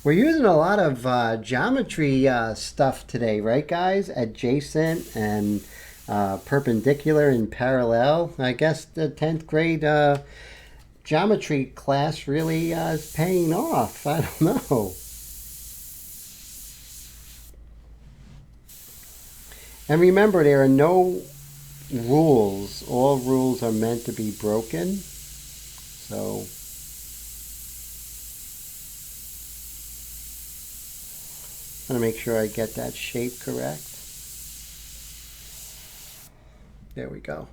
We're using a lot of geometry stuff today, right guys? Adjacent and perpendicular and parallel. I guess the 10th grade geometry class really is paying off. I don't know. And remember, there are no rules. All rules are meant to be broken. So I'm going to make sure I get that shape correct. There we go.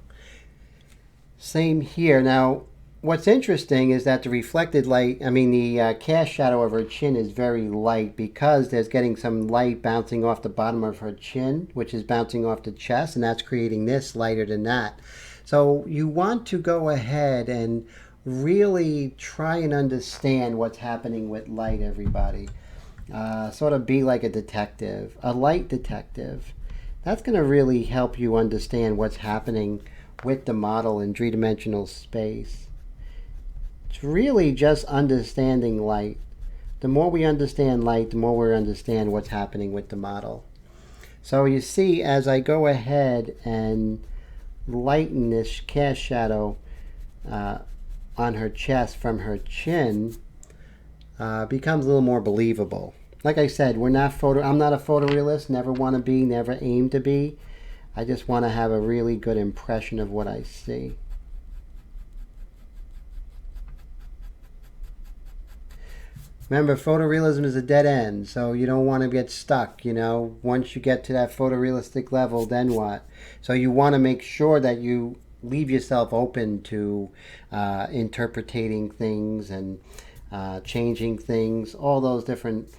Same here. Now, what's interesting is that the reflected light, the cast shadow of her chin is very light because there's getting some light bouncing off the bottom of her chin, which is bouncing off the chest, and that's creating this lighter than that. So you want to go ahead and really try and understand what's happening with light, everybody. Sort of be like a detective, a light detective. That's going to really help you understand what's happening with the model in three-dimensional space. It's really just understanding light. The more we understand light, the more we understand what's happening with the model. So you see, as I go ahead and lighten this cast shadow on her chest from her chin, becomes a little more believable. Like I said, I'm not a photorealist, never want to be, never aim to be. I just want to have a really good impression of what I see. Remember, photorealism is a dead end, so you don't want to get stuck, you know. Once you get to that photorealistic level, then what? So you want to make sure that you leave yourself open to interpreting things and changing things, all those different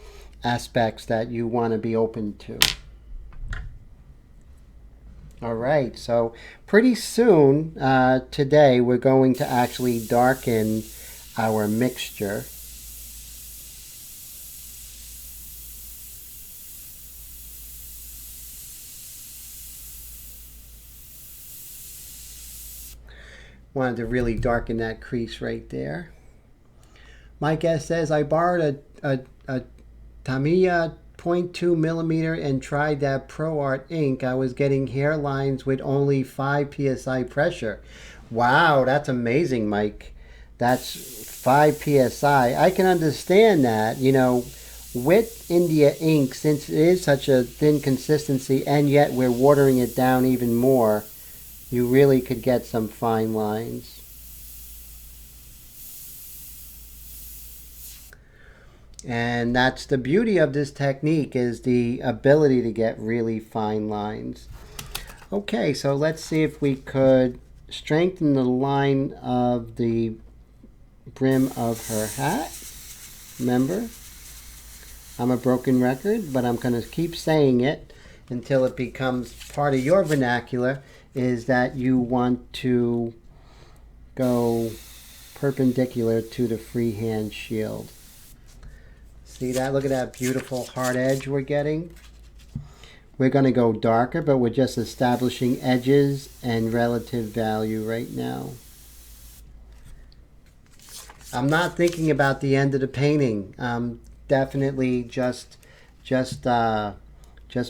aspects that you want to be open to. All right, so pretty soon today we're going to actually darken our mixture. Wanted to really darken that crease right there. My guest says, I borrowed a Tamiya 0.2 millimeter and tried that ProArt ink. I was getting hairlines with only 5 psi pressure. Wow, that's amazing, Mike. That's 5 psi. I can understand that, you know, with India ink, since it is such a thin consistency and yet we're watering it down even more, you really could get some fine lines. And that's the beauty of this technique, is the ability to get really fine lines. Okay, so let's see if we could strengthen the line of the brim of her hat. Remember, I'm a broken record, but I'm going to keep saying it until it becomes part of your vernacular, is that you want to go perpendicular to the freehand shield. See that? Look at that beautiful hard edge we're getting. We're going to go darker, but we're just establishing edges and relative value right now. I'm not thinking about the end of the painting. I'm definitely just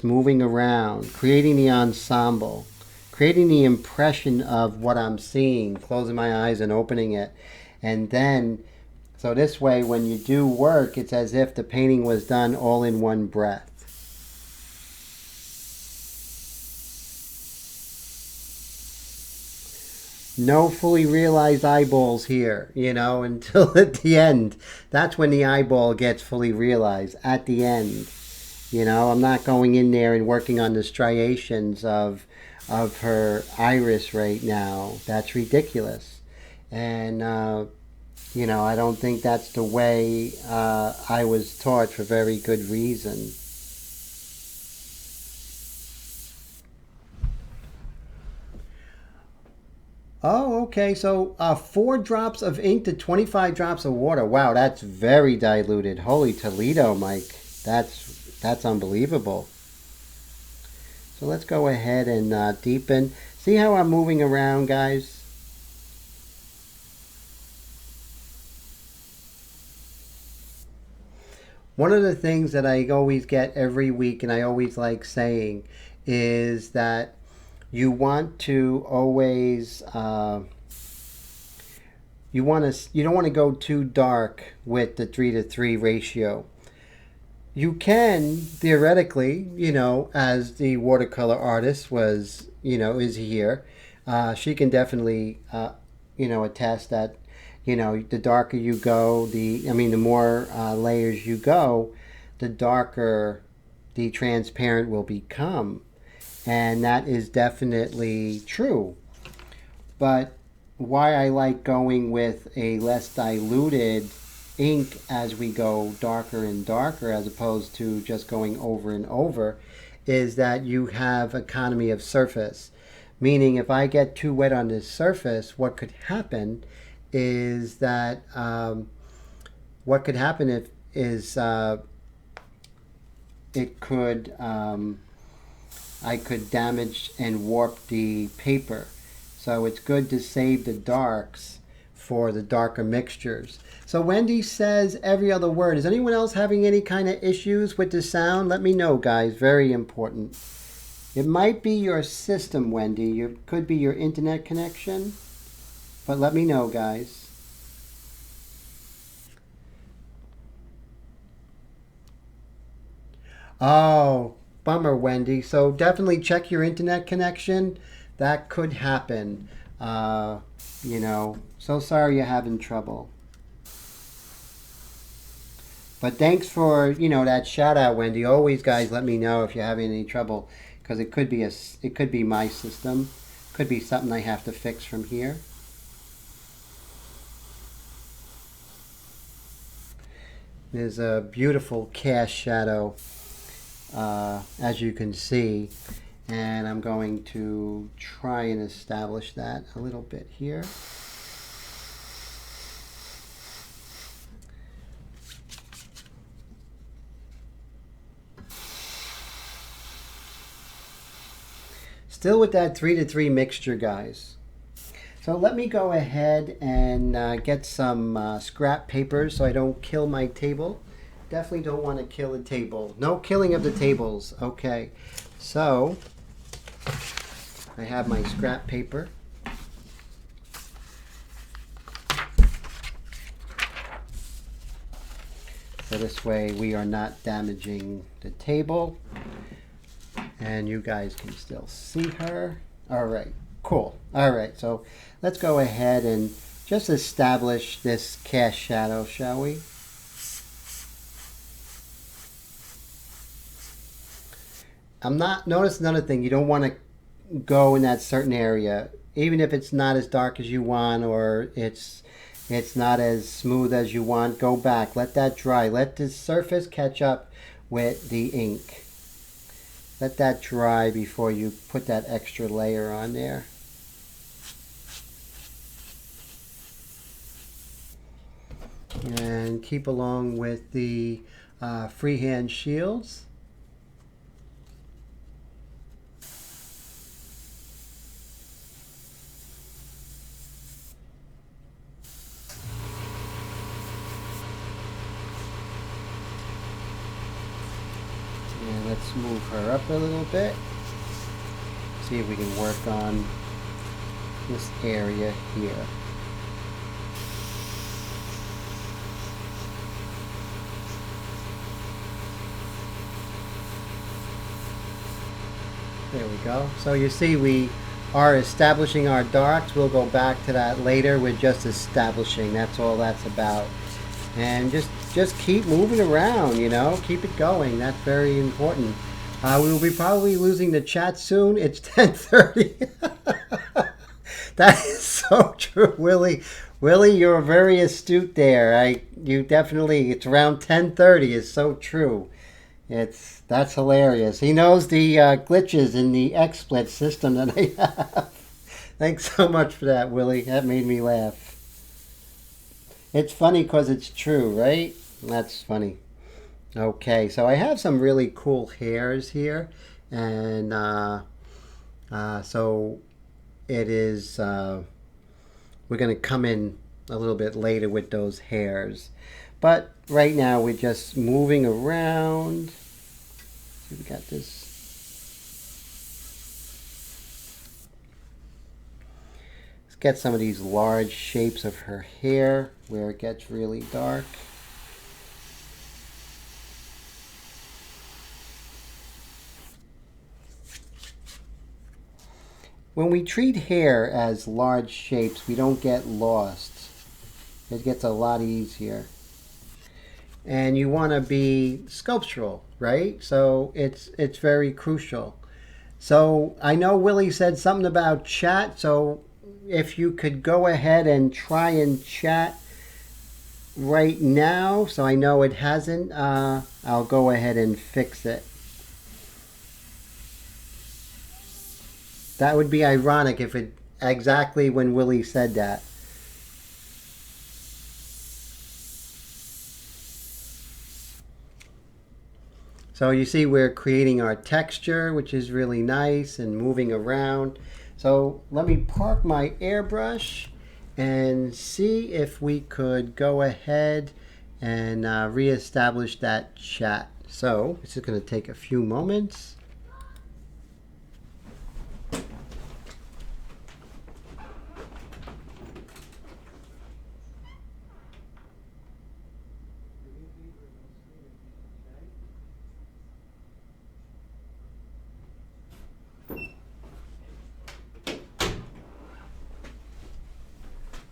moving around, creating the ensemble, creating the impression of what I'm seeing, closing my eyes and opening it. And then, so this way, when you do work, it's as if the painting was done all in one breath. No fully realized eyeballs here, you know, until at the end. That's when the eyeball gets fully realized, at the end. You know, I'm not going in there and working on the striations of her iris right now. That's ridiculous. And, you know, I don't think that's the way I was taught, for very good reason. Oh, okay. So 4 drops of ink to 25 drops of water. Wow, that's very diluted. Holy Toledo, Mike. That's unbelievable. So let's go ahead and deepen. See how I'm moving around, guys? One of the things that I always get every week, and I always like saying, is that you want to always you don't want to go too dark with the 3:3 ratio. You can theoretically, as the watercolor artist was, is here. She can definitely, attest that, the darker you go, the more layers you go, the darker the transparent will become. And that is definitely true. But why I like going with a less diluted ink as we go darker and darker as opposed to just going over and over is that you have economy of surface. Meaning if I get too wet on this surface, what could happen is that what could happen if is it could I could damage and warp the paper. So it's good to save the darks for the darker mixtures. So Wendy says every other word. Is anyone else having any kind of issues with the sound? Let me know, guys. Very important. It might be your system, Wendy. It could be your internet connection. But let me know, guys. Oh, bummer, Wendy. So definitely check your internet connection. That could happen. So sorry you're having trouble. But thanks for, that shout out, Wendy. Always, guys, let me know if you're having any trouble because it could be my system. Could be something I have to fix from here. There's a beautiful cast shadow, as you can see. And I'm going to try and establish that a little bit here. Still with that 3:3 mixture, guys. So let me go ahead and get some scrap paper so I don't kill my table. Definitely don't want to kill a table. No killing of the tables. Okay, so I have my scrap paper. So this way we are not damaging the table. And you guys can still see her. All right, cool. All right, so let's go ahead and just establish this cast shadow, shall we? Notice another thing, you don't want to go in that certain area, even if it's not as dark as you want or it's not as smooth as you want. Go back, let that dry, let the surface catch up with the ink. Let that dry before you put that extra layer on there. And keep along with the freehand shields. And let's move her up a little bit. See if we can work on this area here. There we go. So you see we are establishing our darks. We'll go back to that later. We're just establishing. That's all that's about. And just keep moving around, keep it going. That's very important. We will be probably losing the chat soon. It's 10:30. That is so true, Willie. Willie, you're very astute there. It's around 10:30. It's so true. That's hilarious. He knows the glitches in the XSplit system that I have. Thanks so much for that, Willie. That made me laugh. It's funny because it's true, right? That's funny. Okay, so I have some really cool hairs here, and so it is. We're going to come in a little bit later with those hairs, but right now we're just moving around. See, we got this. Let's get some of these large shapes of her hair where it gets really dark. When we treat hair as large shapes, we don't get lost. It gets a lot easier. And you want to be sculptural, right? So it's very crucial. So I know Willie said something about chat, so if you could go ahead and try and chat right now, so I know it hasn't, I'll go ahead and fix it. That would be ironic if it exactly when Willie said that. So you see we're creating our texture, which is really nice, and moving around. So let me park my airbrush and see if we could go ahead and reestablish that chat. So this is going to take a few moments.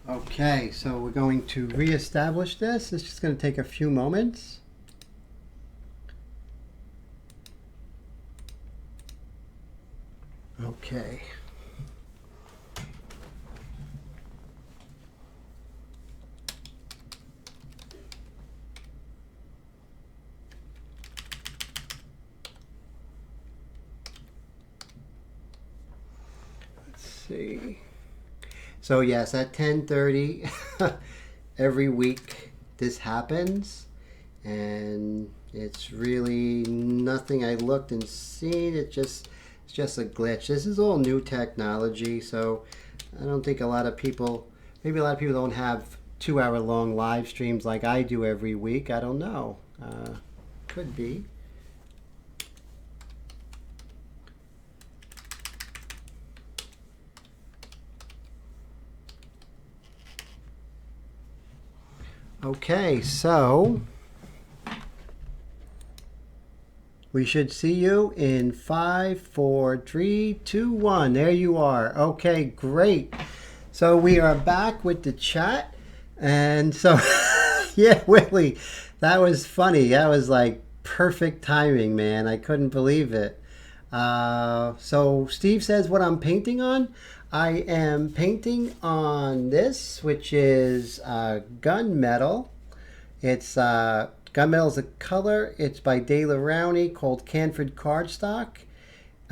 Okay, so we're going to reestablish this. It's just going to take a few moments. Okay. Let's see. So yes, at 10:30 every week this happens, and it's really nothing I looked and seen. It's just a glitch. This is all new technology, so I don't think a lot of people, maybe a lot of people don't have 2-hour long live streams like I do every week. I don't know. Could be. Okay, so we should see you in 5, 4, 3, 2, 1. There you are. Okay, great. So we are back with the chat. And so, yeah, Willie, that was funny. That was like perfect timing, man. I couldn't believe it. So Steve says what I'm painting on. I am painting on this, which is gunmetal. It's gunmetal is a color. It's by De La Rowney, called Canford cardstock,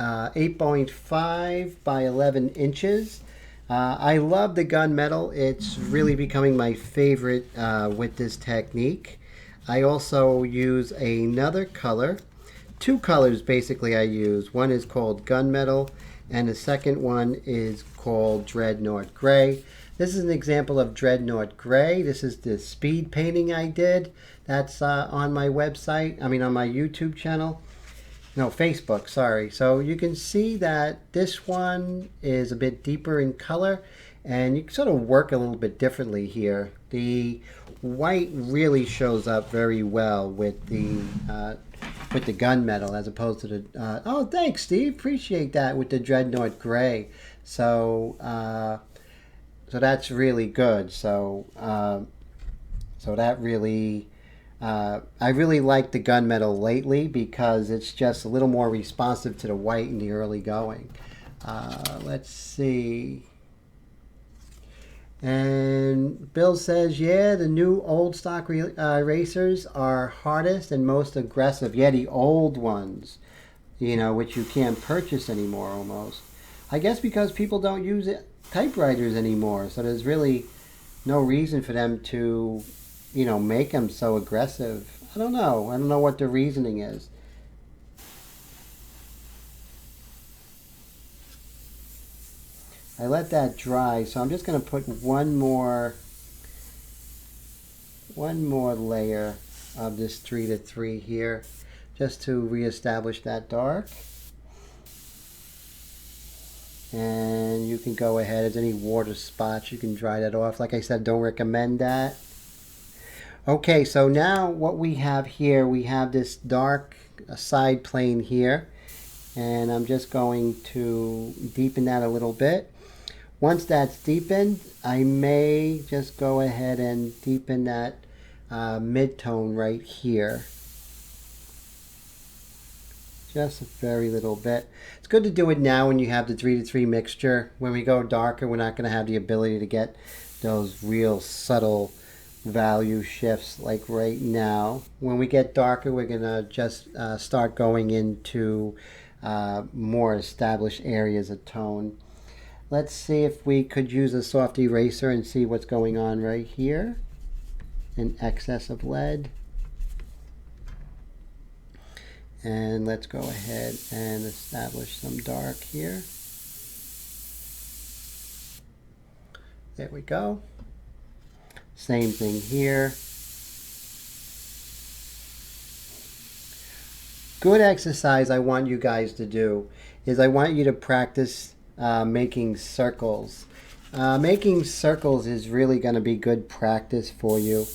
8.5 by 11 inches. I love the gunmetal. It's really becoming my favorite with this technique. I also use another color. 2 colors basically I use. One is called gunmetal, and the second one is called Dreadnought Gray. This is an example of Dreadnought Gray. This is the speed painting I did. That's on my website, on my YouTube channel. No, Facebook, sorry. So you can see that this one is a bit deeper in color, and you can sort of work a little bit differently here. The white really shows up very well with the gunmetal as opposed to the oh, thanks Steve, appreciate that, with the Dreadnought Gray. So so that's really good. So so that really I really like the gunmetal lately because it's just a little more responsive to the white in the early going. Let's see. And Bill says, yeah, the new old stock erasers are hardest and most aggressive. Yeah, the old ones, which you can't purchase anymore almost. I guess because people don't use typewriters anymore, so there's really no reason for them to, make them so aggressive. I don't know. I don't know what the reasoning is. I let that dry, so I'm just going to put one more layer of this 3-3 here, just to reestablish that dark. And you can go ahead, if there's any water spots, you can dry that off. Like I said, don't recommend that. Okay, so now what we have here, we have this dark side plane here, and I'm just going to deepen that a little bit. Once that's deepened, I may just go ahead and deepen that mid-tone right here. Just a very little bit. It's good to do it now when you have the 3-3 mixture. When we go darker, we're not going to have the ability to get those real subtle value shifts like right now. When we get darker, we're going to just start going into more established areas of tone. Let's see if we could use a soft eraser and see what's going on right here. An excess of lead. And let's go ahead and establish some dark here. There we go. Same thing here. Good exercise I want you guys to do is I want you to practice making circles. Making circles is really going to be good practice for you.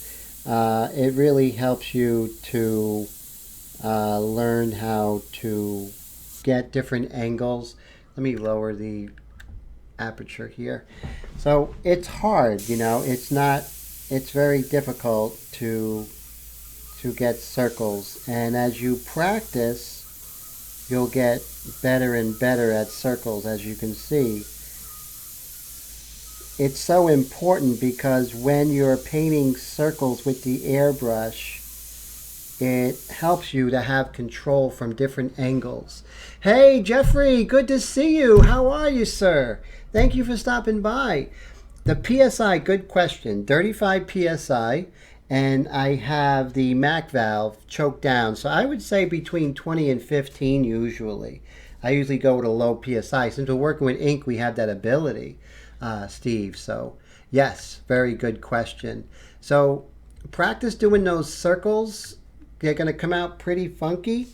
It really helps you to learn how to get different angles. Let me lower the aperture here. So it's hard, it's very difficult to get circles, and as you practice you'll get better and better at circles. As you can see, it's so important because when you're painting circles with the airbrush, it helps you to have control from different angles. Hey, Jeffrey, good to see you. How are you, sir? Thank you for stopping by. The PSI, good question. 35 PSI, and I have the MAC valve choked down. So I would say between 20 and 15 usually. I usually go with a low PSI. Since we're working with ink, we have that ability, Steve. So yes, very good question. So practice doing those circles. They're going to come out pretty funky,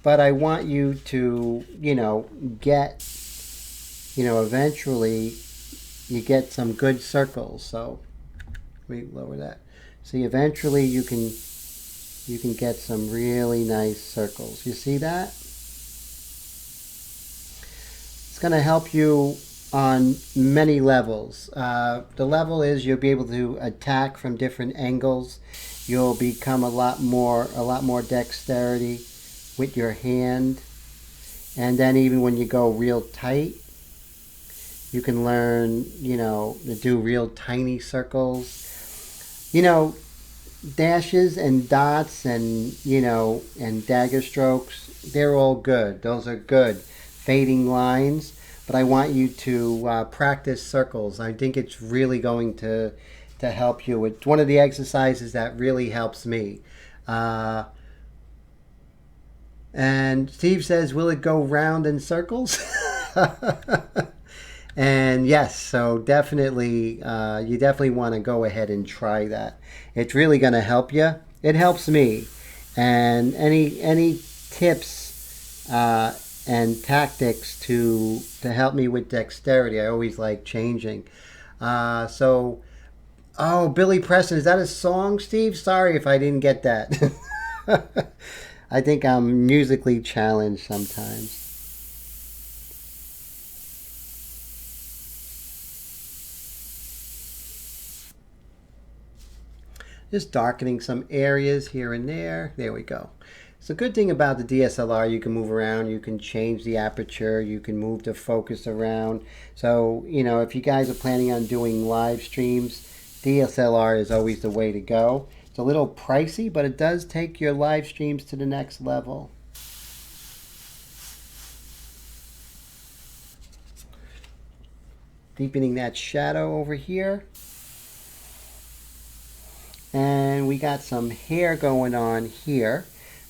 but I want you to, get, eventually you get some good circles. So let me lower that. See, eventually you can get some really nice circles. You see that? It's going to help you on many levels. The level is you'll be able to attack from different angles. You'll become a lot more dexterity with your hand, and then even when you go real tight, you can learn, to do real tiny circles. Dashes and dots and and dagger strokes, they're all good. Those are good. Fading lines, but I want you to practice circles. I think it's really going to help you. It's one of the exercises that really helps me. And Steve says, will it go round in circles? And yes, so definitely, you definitely want to go ahead and try that. It's really going to help you. It helps me. And any tips and tactics to help me with dexterity, I always like changing. Oh, Billy Preston, is that a song, Steve? Sorry if I didn't get that. I think I'm musically challenged sometimes. Just darkening some areas here and there. There we go. So good thing about the DSLR, you can move around, you can change the aperture, you can move the focus around. So, if you guys are planning on doing live streams, DSLR is always the way to go. It's a little pricey, but it does take your live streams to the next level. deepening that shadow over here. And we got some hair going on here.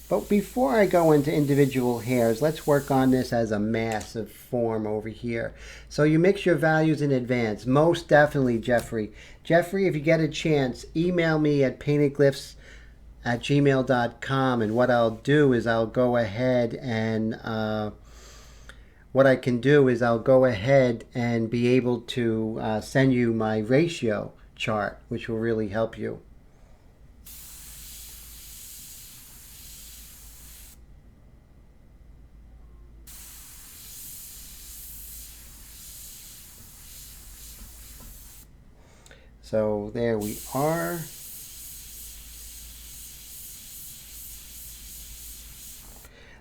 But before I go into individual hairs, let's work on this as a massive form over here. So you mix your values in advance. Most definitely, Jeffrey. Jeffrey, if you get a chance, email me at paintedglyphs@gmail.com, and what I'll do is I'll go ahead and what I can do is I'll go ahead and be able to send you my ratio chart, which will really help you. So there we are.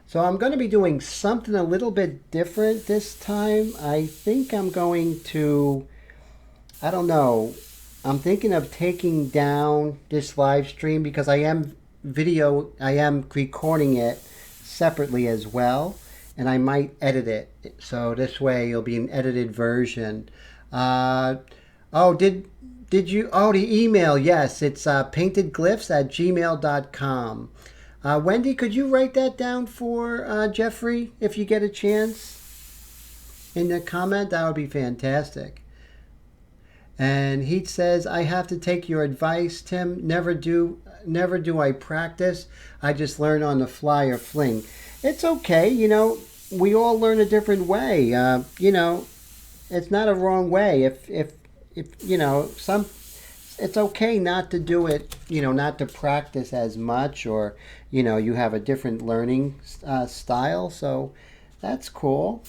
So I'm going to be doing something a little bit different this time. I think I'm going to, I don't know, I'm thinking of taking down this live stream because I am recording it separately as well, and I might edit it. So this way it'll be an edited version. Did you? Oh, the email. Yes, it's paintedglyphs@gmail.com. Wendy, could you write that down for Jeffrey if you get a chance in the comment? That would be fantastic. And he says, I have to take your advice, Tim. Never do I practice. I just learn on the fly or fling. It's okay. You know, we all learn a different way. You know, it's not a wrong way. If you know, it's okay not to do it, you know, not to practice as much, or, you know, you have a different learning style. So that's cool.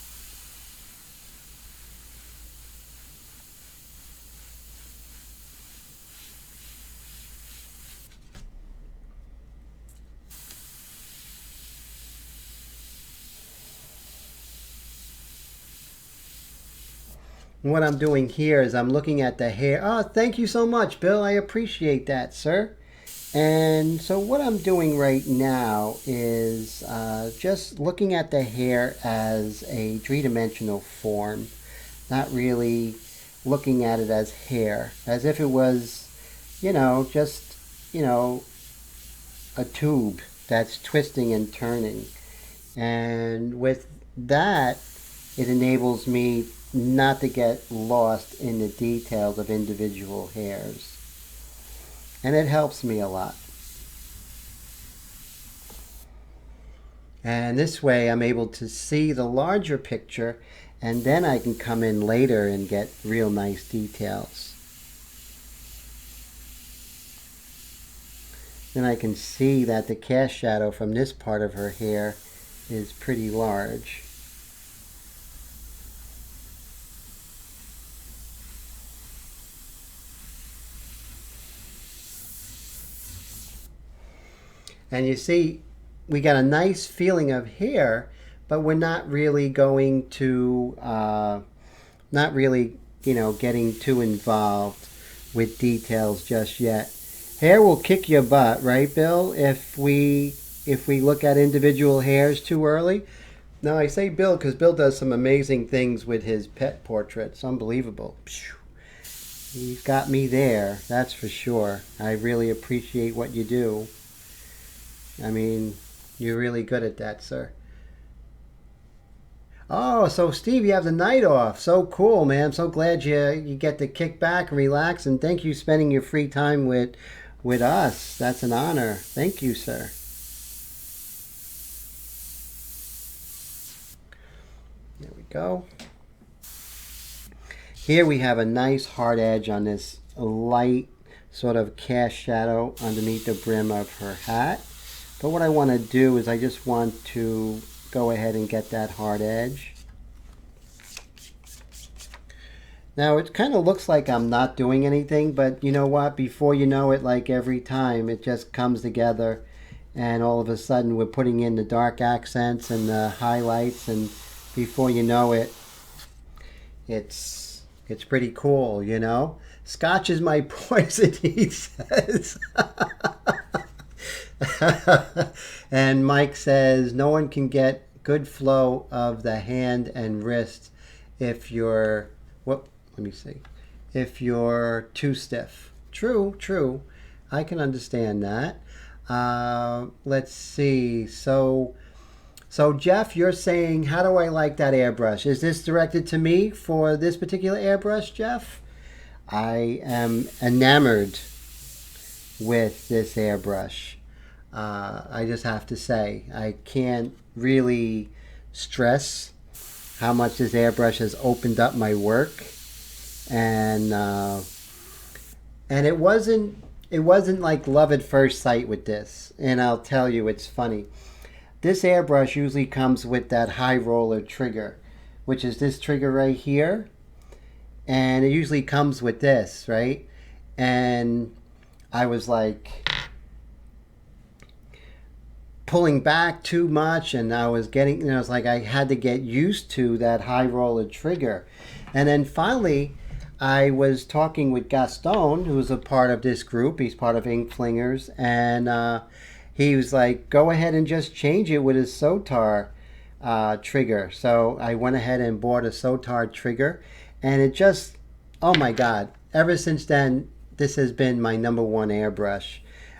What I'm doing here is I'm looking at the hair. Oh, thank you so much, Bill. I appreciate that, sir. And so what I'm doing right now is just looking at the hair as a three-dimensional form, not really looking at it as hair, as if it was, you know, just, you know, a tube that's twisting and turning. And with that, it enables me not to get lost in the details of individual hairs. And it helps me a lot. And this way I'm able to see the larger picture, and then I can come in later and get real nice details. Then I can see that the cast shadow from this part of her hair is pretty large. And you see, we got a nice feeling of hair, but we're not really going to, not really, you know, getting too involved with details just yet. Hair will kick your butt, right, Bill? If we look at individual hairs too early. Now I say Bill because Bill does some amazing things with his pet portraits. Unbelievable. He's got me there, that's for sure. I really appreciate what you do. I mean, you're really good at that, sir. Oh, so Steve, you have the night off. So cool, man. I'm so glad you get to kick back and relax, and thank you for spending your free time with us. That's an honor. Thank you, sir. There we go. Here we have a nice hard edge on this light sort of cast shadow underneath the brim of her hat. But what I want to do is I just want to go ahead and get that hard edge. Now it kind of looks like I'm not doing anything, but you know what? Before you know it, like every time, it just comes together, and all of a sudden we're putting in the dark accents and the highlights, and before you know it, it's pretty cool, you know? Scotch is my poison, he says. And Mike says, no one can get good flow of the hand and wrist if you're, let me see, if you're too stiff. True, true. I can understand that. Let's see. So Jeff, you're saying, how do I like that airbrush? Is this directed to me for this particular airbrush, Jeff? I am enamored with this airbrush. I just have to say, I can't really stress how much this airbrush has opened up my work, and it wasn't like love at first sight with this. And I'll tell you, it's funny. This airbrush usually comes with that high roller trigger, which is this trigger right here, and it usually comes with this, right? And I was like pulling back too much, and I was getting, it's like I had to get used to that high roller trigger. And then finally I was talking with Gaston, who's a part of this group. He's part of Ink Flingers, and he was like, go ahead and just change it with a Sotar trigger. So I went ahead and bought a Sotar trigger, and it just, oh my God, ever since then, this has been my #1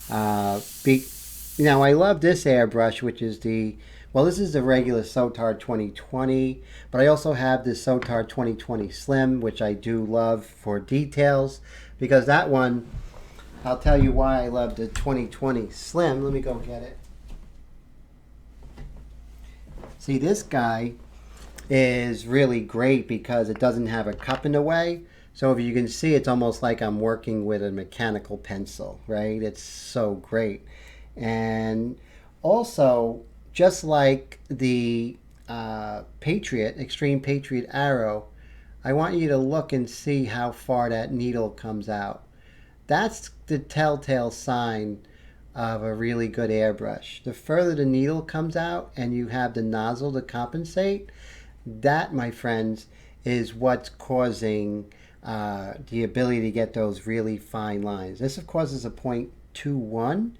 airbrush. Now, I love this airbrush, which is this is the regular Sotar 2020, but I also have this Sotar 2020 Slim, which I do love for details, because that one, I'll tell you why I love the 2020 Slim. Let me go get it. See, this guy is really great because it doesn't have a cup in the way. So if you can see, it's almost like I'm working with a mechanical pencil, right? It's so great. And also, just like the Extreme Patriot Arrow, I want you to look and see how far that needle comes out. That's the telltale sign of a really good airbrush. The further the needle comes out and you have the nozzle to compensate, that, my friends, is what's causing the ability to get those really fine lines. This, of course, is a 0.21,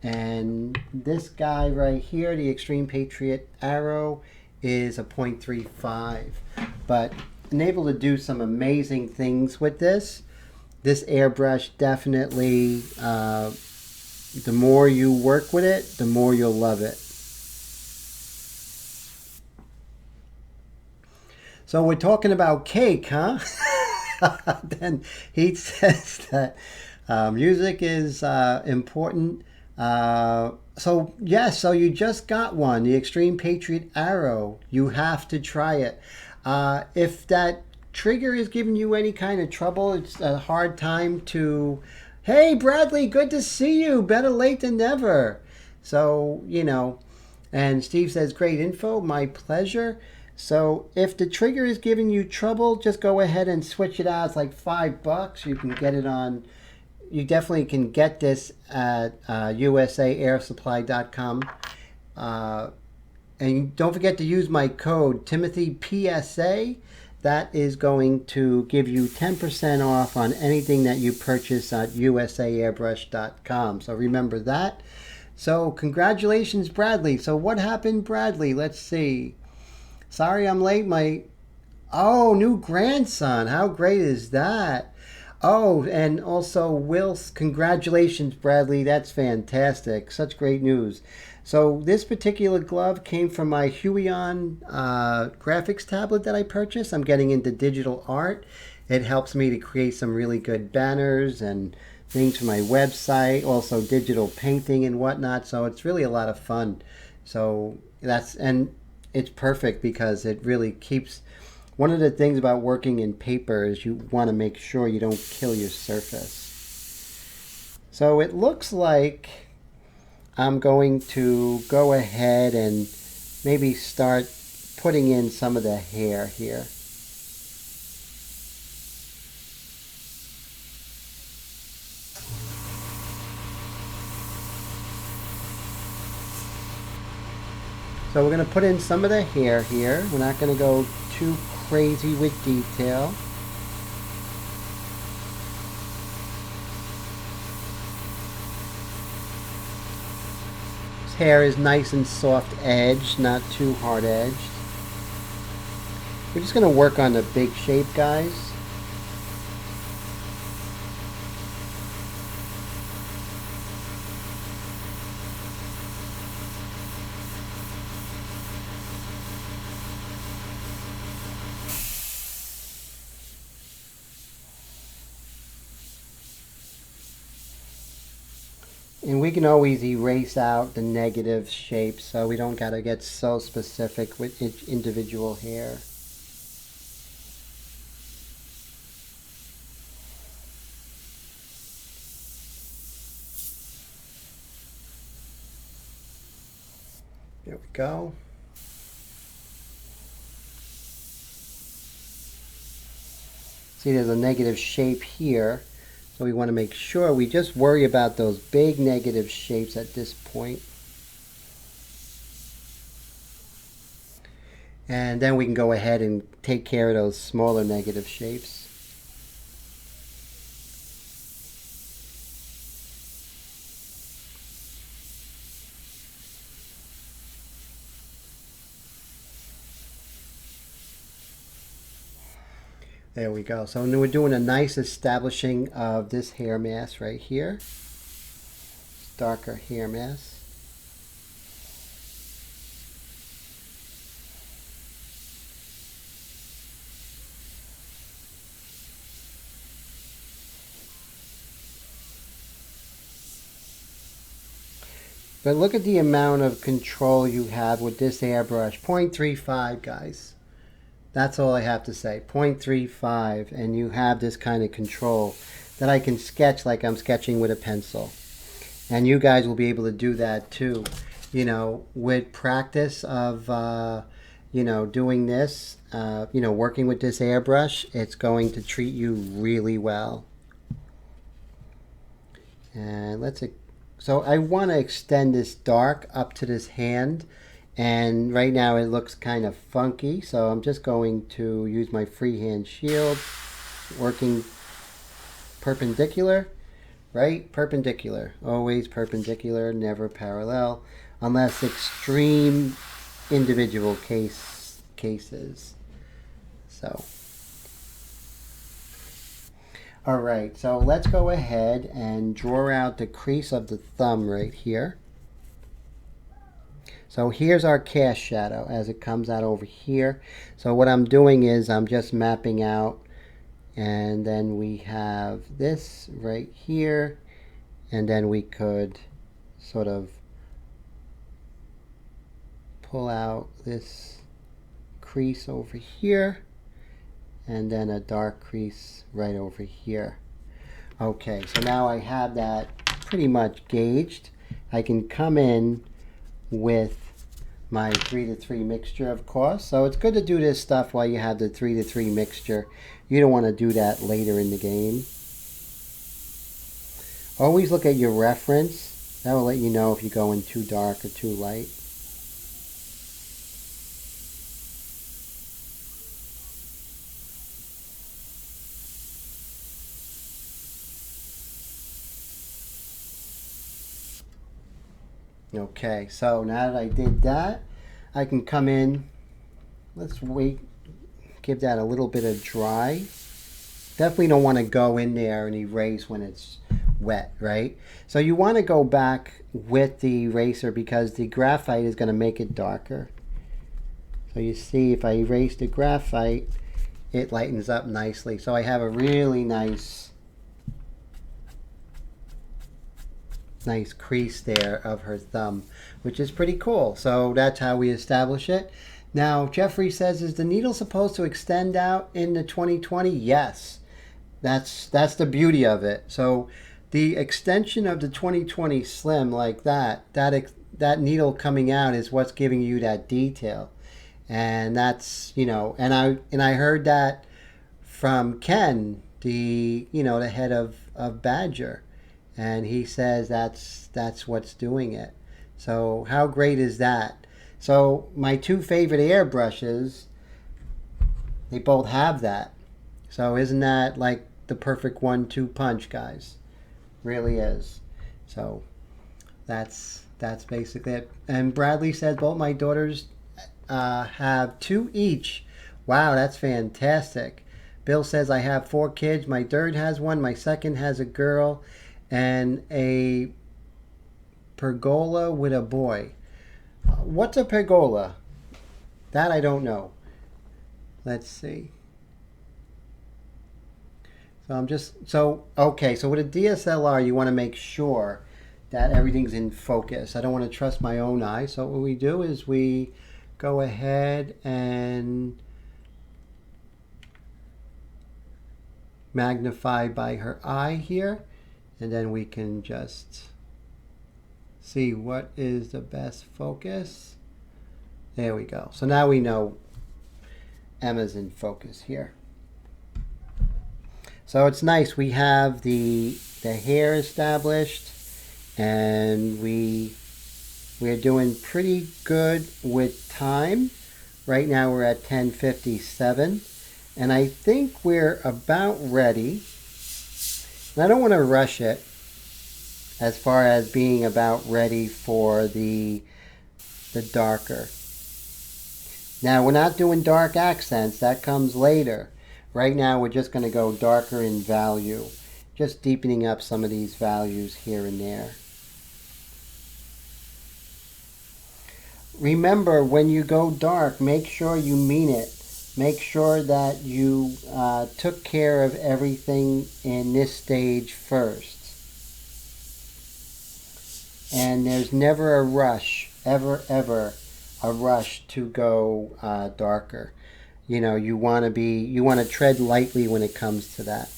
and this guy right here, the Extreme Patriot Arrow, is a 0.35. But I'm able to do some amazing things with this. This airbrush definitely, the more you work with it, the more you'll love it. So we're talking about cake, huh? Then he says that music is important. So yes, so you just got one, the Extreme Patriot Arrow. You have to try it. If that trigger is giving you any kind of trouble, it's a hard time to, hey Bradley, good to see you, better late than never. So, and Steve says, great info, my pleasure. So if the trigger is giving you trouble, just go ahead and switch it out. It's like $5. You can get it on, you definitely can get this at usaairsupply.com. And don't forget to use my code timothypsa. That is going to give you 10% off on anything that you purchase at usaairbrush.com. So remember that. So congratulations, Bradley. So what happened, Bradley? Let's see. Sorry I'm late. New grandson. How great is that? Oh, and also congratulations, Bradley. That's fantastic. Such great news. So this particular glove came from my Huion graphics tablet that I purchased. I'm getting into digital art. It helps me to create some really good banners and things for my website, also digital painting and whatnot. So it's really a lot of fun. So it's perfect because it really keeps, one of the things about working in paper is you want to make sure you don't kill your surface. So it looks like I'm going to go ahead and maybe start putting in some of the hair here. So we're going to put in some of the hair here. We're not going to go too crazy with detail. His hair is nice and soft edged, not too hard edged. We're just going to work on the big shape, guys. And we can always erase out the negative shapes, so we don't gotta get so specific with each individual hair. There we go. See, there's a negative shape here. So we want to make sure we just worry about those big negative shapes at this point. And then we can go ahead and take care of those smaller negative shapes. There we go. So we're doing a nice establishing of this hair mass right here. Darker hair mass. But look at the amount of control you have with this airbrush. 0.35, guys. That's all I have to say. 0.35, and you have this kind of control that I can sketch like I'm sketching with a pencil. And you guys will be able to do that too. You know, with practice of, you know, doing this, you know, working with this airbrush, it's going to treat you really well. And so I want to extend this dark up to this hand. And right now it looks kind of funky, so I'm just going to use my freehand shield, working perpendicular, right? Perpendicular, always perpendicular, never parallel, unless extreme individual cases. So, all right, so let's go ahead and draw out the crease of the thumb right here. So here's our cast shadow as it comes out over here. So what I'm doing is I'm just mapping out, and then we have this right here, and then we could sort of pull out this crease over here, and then a dark crease right over here. Okay, so now I have that pretty much gauged. I can come in with my 3-to-3 mixture, of course. So it's good to do this stuff while you have the 3-to-3 mixture. You don't want to do that later in the game. Always look at your reference. That will let you know if you're going too dark or too light. Okay, so now that I did that, I can come in. Let's give that a little bit of dry. Definitely don't want to go in there and erase when it's wet, right? So you want to go back with the eraser because the graphite is going to make it darker. So you see, if I erase the graphite, it lightens up nicely. So I have a really nice crease there of her thumb, which is pretty cool. So that's how we establish it. Now Jeffrey says, is the needle supposed to extend out into 2020? Yes, that's the beauty of it. So the extension of the 2020 slim like that needle coming out is what's giving you that detail. And that's, you know, and I heard that from Ken, the head of Badger. And he says that's what's doing it. So how great is that? So my two favorite airbrushes, they both have that. So isn't that like the perfect 1-2 punch, guys? Really is. So that's basically it. And Bradley says both my daughters have 2 each. Wow, that's fantastic. Bill says I have 4 kids. My third has 1. My second has a girl. And a pergola with a boy. What's a pergola? That I don't know. Let's see. So okay, so with a DSLR you want to make sure that everything's in focus. I don't want to trust my own eye. So what we do is we go ahead and magnify by her eye here, and then we can just see what is the best focus. There we go. So now we know Emma's in focus here. So it's nice. We have the hair established, and we're doing pretty good with time. Right now we're at 10:57, and I think we're about ready. And I don't want to rush it as far as being about ready for the darker. Now we're not doing dark accents, that comes later. Right now we're just going to go darker in value, just deepening up some of these values here and there. Remember, when you go dark, make sure you mean it. Make sure that you took care of everything in this stage first. And there's never a rush, ever a rush to go darker. You know, you want to tread lightly when it comes to that.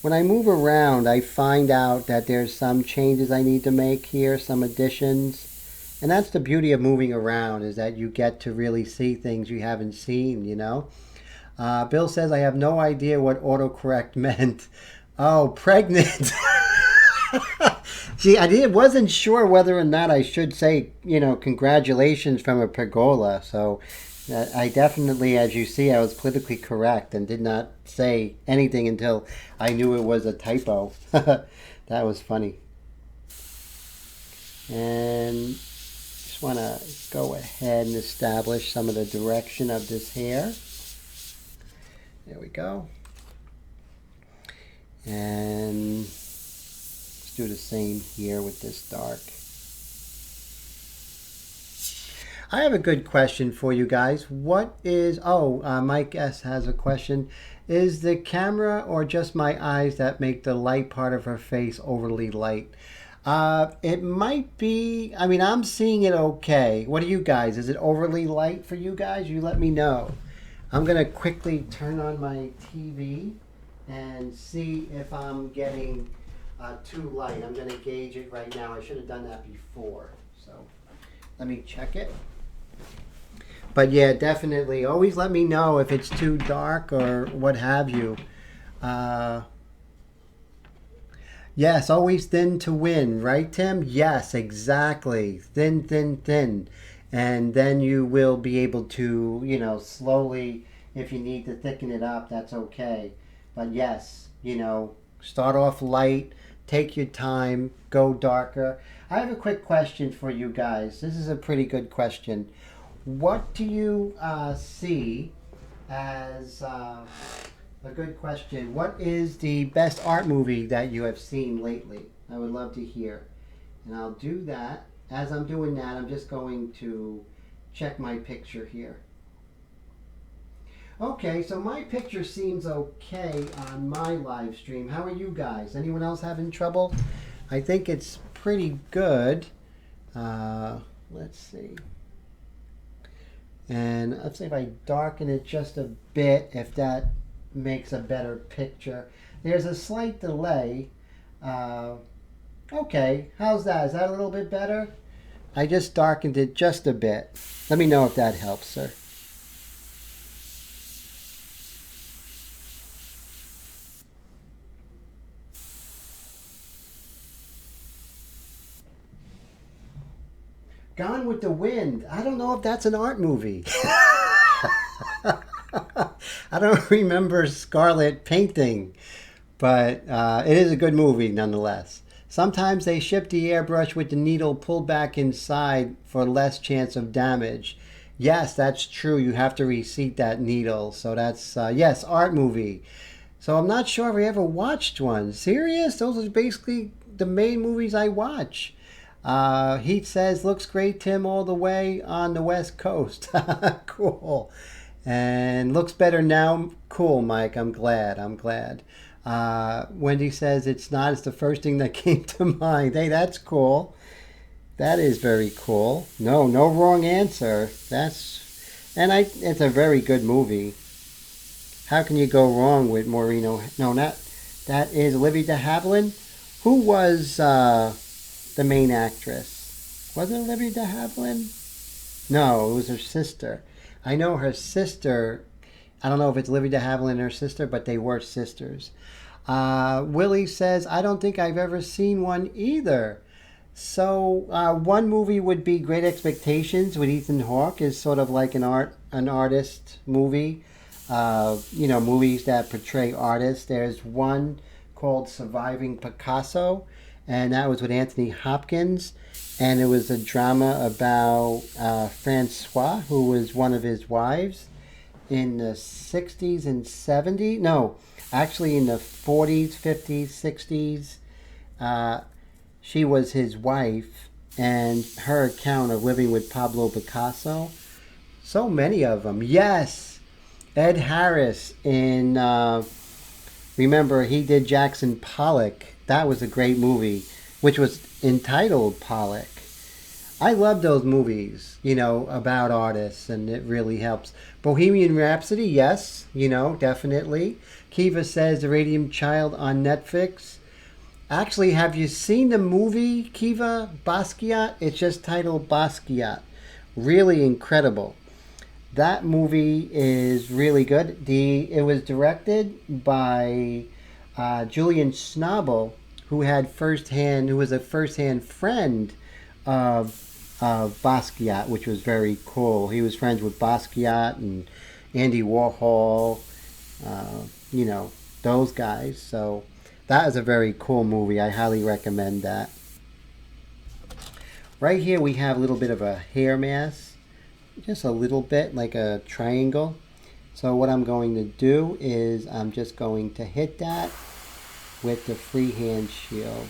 When I move around, I find out that there's some changes I need to make here, some additions. And that's the beauty of moving around, is that you get to really see things you haven't seen, you know. Bill says, I have no idea what autocorrect meant. Oh, pregnant. See, I wasn't sure whether or not I should say, you know, congratulations from a pergola. So I definitely, as you see, I was politically correct and did not say anything until I knew it was a typo. That was funny. And just want to go ahead and establish some of the direction of this hair. There we go. And let's do the same here with this dark. I have a good question for you guys. What is, Mike S. has a question. Is the camera or just my eyes that make the light part of her face overly light? It might be, I mean, I'm seeing it okay. What do you guys, is it overly light for you guys? You let me know. I'm going to quickly turn on my TV and see if I'm getting too light. I'm going to gauge it right now. I should have done that before. So let me check it. But yeah, definitely. Always let me know if it's too dark or what have you. Yes, always thin to win, right, Tim? Yes, exactly. Thin, thin, thin. And then you will be able to, you know, slowly, if you need to thicken it up, that's okay. But yes, you know, start off light, take your time, go darker. I have a quick question for you guys. This is a pretty good question. What do you see as a good question? What is the best art movie that you have seen lately? I would love to hear. And I'll do that. As I'm doing that, I'm just going to check my picture here. Okay, so my picture seems okay on my live stream. How are you guys? Anyone else having trouble? I think it's pretty good. Let's see. And let's see if I darken it just a bit, if that makes a better picture. There's a slight delay. Okay, how's that? Is that a little bit better? I just darkened it just a bit. Let me know if that helps, sir. Gone with the Wind. I don't know if that's an art movie. I don't remember Scarlet painting, but it is a good movie nonetheless. Sometimes they ship the airbrush with the needle pulled back inside for less chance of damage. Yes, that's true. You have to reseat that needle. So that's, yes, art movie. So I'm not sure if I ever watched one. Serious? Those are basically the main movies I watch. Heat says, looks great, Tim, all the way on the West Coast. Cool. And looks better now. Cool, Mike. I'm glad. I'm glad. Wendy says it's not. It's the first thing that came to mind. Hey, that's cool. That is very cool. No, no wrong answer. It's a very good movie. How can you go wrong with Maureen O'Hara? No, not that is Olivia de Havilland. Who was the main actress? Was it Olivia de Havilland? No, it was her sister. I know her sister. I don't know if it's Olivia de Havilland and her sister, but they were sisters. Willie says, I don't think I've ever seen one either. So one movie would be Great Expectations with Ethan Hawke. Is sort of like an artist movie. Movies that portray artists. There's one called Surviving Picasso, and that was with Anthony Hopkins. And it was a drama about Francois, who was one of his wives in the 60s and 70s. No, actually in the 40s, 50s, 60s. She was his wife, and her account of living with Pablo Picasso. So many of them. Yes, Ed Harris in, remember, he did Jackson Pollock. That was a great movie, which was entitled Pollock. I love those movies, about artists, and it really helps. Bohemian Rhapsody, yes, definitely. Kiva says The Radiant Child on Netflix. Actually, have you seen the movie, Kiva, Basquiat? It's just titled Basquiat. Really incredible. That movie is really good. It was directed by Julian Schnabel, who was a first-hand friend of Basquiat, which was very cool. He was friends with Basquiat and Andy Warhol, those guys. So that is a very cool movie. I highly recommend that. Right here we have a little bit of a hair mask. Just a little bit, like a triangle. So what I'm going to do is I'm just going to hit that with the freehand shield.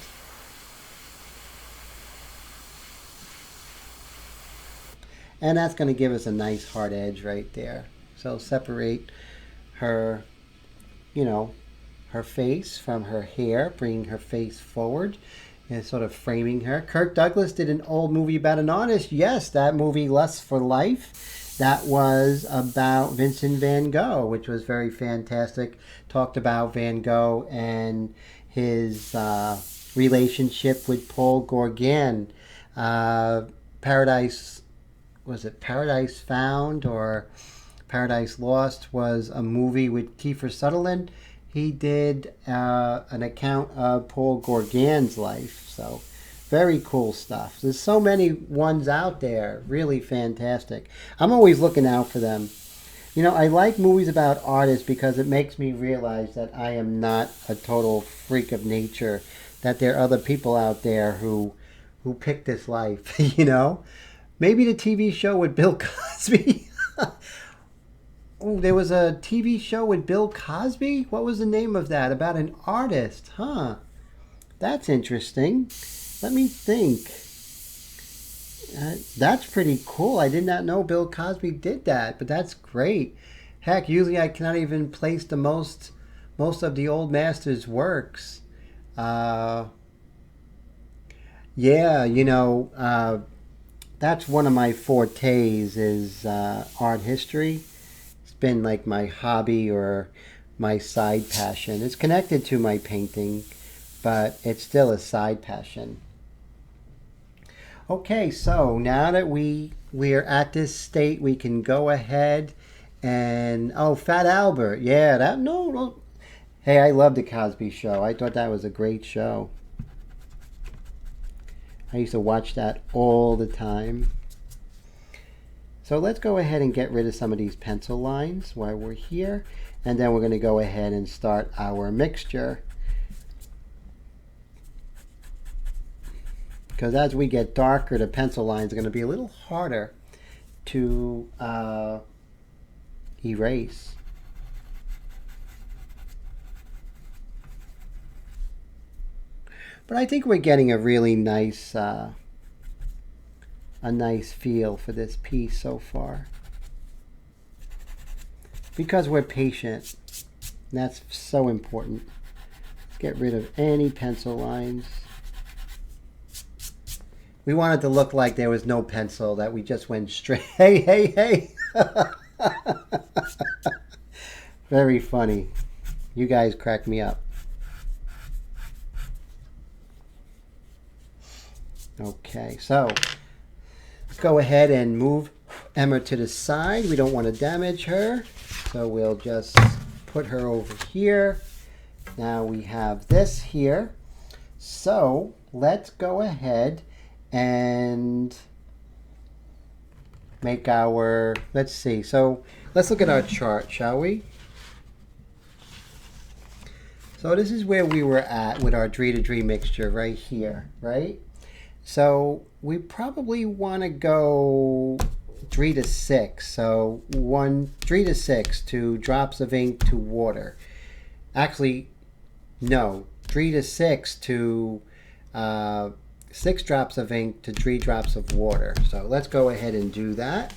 And that's going to give us a nice hard edge right there. So separate her, her face from her hair, bringing her face forward and sort of framing her. Kirk Douglas did an old movie about an artist. Yes, that movie, Lust for Life, that was about Vincent van Gogh, which was very fantastic. Talked about Van Gogh and his relationship with Paul Gauguin. Was it Paradise Found or Paradise Lost was a movie with Kiefer Sutherland. He did an account of Paul Gauguin's life. So very cool stuff. There's so many ones out there. Really fantastic. I'm always looking out for them. I like movies about artists because it makes me realize that I am not a total freak of nature. That there are other people out there who pick this life, Maybe the TV show with Bill Cosby. Oh, there was a TV show with Bill Cosby? What was the name of that? About an artist, huh? That's interesting. Let me think. That's pretty cool. I did not know Bill Cosby did that, but that's great. Heck, usually I cannot even place the most of the old master's works. That's one of my fortes is art history. It's been like my hobby or my side passion. It's connected to my painting, but it's still a side passion. Okay, so now that we're at this state, we can go ahead and Fat Albert. Yeah, no. Hey, I love the Cosby Show. I thought that was a great show. I used to watch that all the time. So let's go ahead and get rid of some of these pencil lines while we're here. And then we're going to go ahead and start our mixture. Because as we get darker, the pencil lines are going to be a little harder to erase. But I think we're getting a really nice feel for this piece so far. because we're patient. And that's so important. Get rid of any pencil lines. We want it to look like there was no pencil, that we just went straight. Hey, hey, hey. Very funny. You guys crack me up. Okay, so let's go ahead and move Emma to the side. We don't want to damage her. So we'll just put her over here. Now we have this here. So let's go ahead and make our, let's see. So let's look at our chart, shall we? So this is where we were at with our 3-to-3 mixture right here, right? So we probably want to go 3 to 6. So 3 to 6 to drops of ink to water. Actually, no, 3 to 6 to 6 drops of ink to 3 drops of water. So let's go ahead and do that.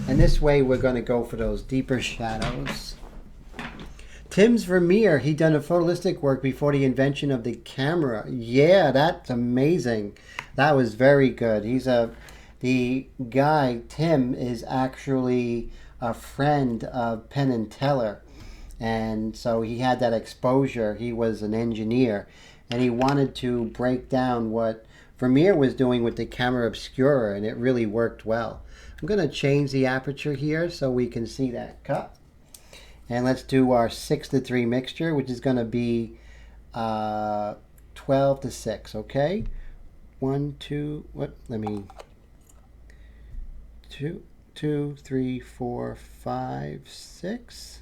And this way we're going to go for those deeper shadows. Tim's Vermeer, he done a photolistic work before the invention of the camera. Yeah, that's amazing. That was very good. The guy, Tim, is actually a friend of Penn and Teller. And so he had that exposure. He was an engineer. And he wanted to break down what Vermeer was doing with the camera obscura. And it really worked well. I'm going to change the aperture here so we can see that cut. And let's do our 6-to-3 mixture, which is going to be 12 to 6, okay? 1, 2, what? Let me, 2, 3, 4, 5, 6.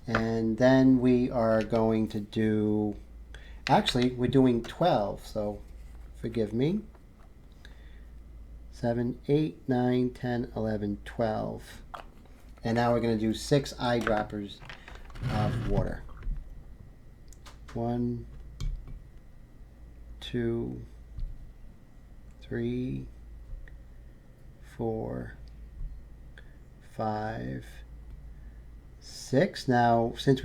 And then we are going to do, actually, we're doing 12, so forgive me. 7, 8, 9, 10, 11, 12. And now we're going to do 6 eyedroppers of water. 1, 2, 3, 4, 5, 6. Now, since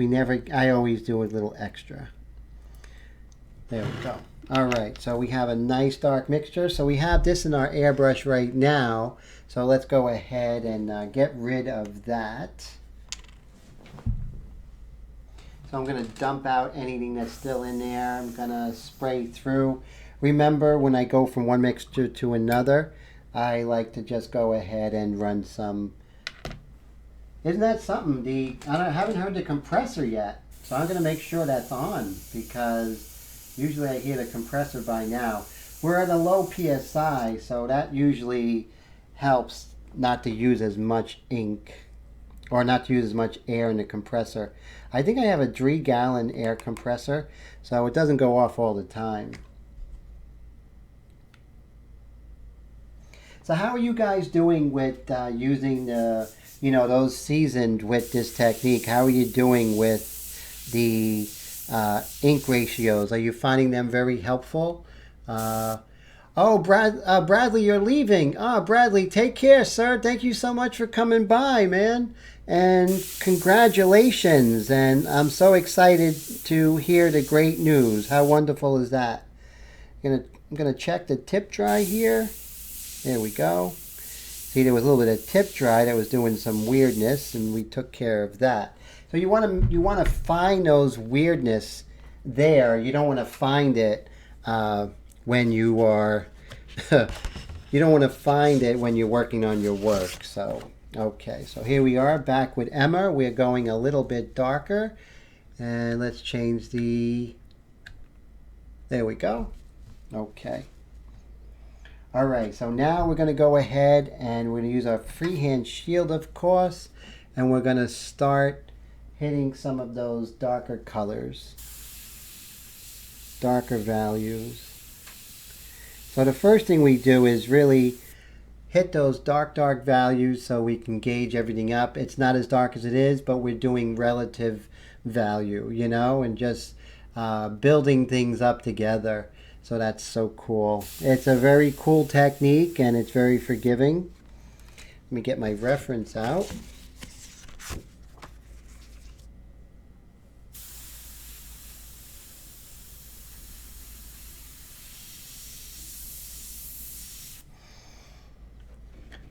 I always do a little extra. There we go. All right, so we have a nice dark mixture. So we have this in our airbrush right now. So let's go ahead and get rid of that. So I'm going to dump out anything that's still in there. I'm going to spray through. Remember, when I go from one mixture to another, I like to just go ahead and run some. Isn't that something? I haven't heard the compressor yet. So I'm going to make sure that's on, because usually I hear the compressor by now. We're at a low PSI, so that usually helps not to use as much ink or not to use as much air in the compressor. I think I have a 3-gallon air compressor, so it doesn't go off all the time. So how are you guys doing with using those seasoned with this technique? How are you doing with the ink ratios? Are you finding them very helpful? Bradley, you're leaving. Bradley, take care, sir. Thank you so much for coming by, man. And congratulations. And I'm so excited to hear the great news. How wonderful is that? I'm gonna check the tip dry here. There we go. See, there was a little bit of tip dry that was doing some weirdness, and we took care of that. So you want to find those weirdness there. You don't want to find it when you are. You don't want to find it when you're working on your work. So okay, so here we are back with Emma. We're going a little bit darker, and let's change the. There we go. Okay. All right, so now we're going to go ahead and we're going to use our freehand shield, of course, and we're going to start hitting some of those darker colors, darker values. So the first thing we do is really hit those dark values so we can gauge everything up. It's not as dark as it is, but we're doing relative value, and just building things up together. So that's so cool. It's a very cool technique, and it's very forgiving. Let me get my reference out.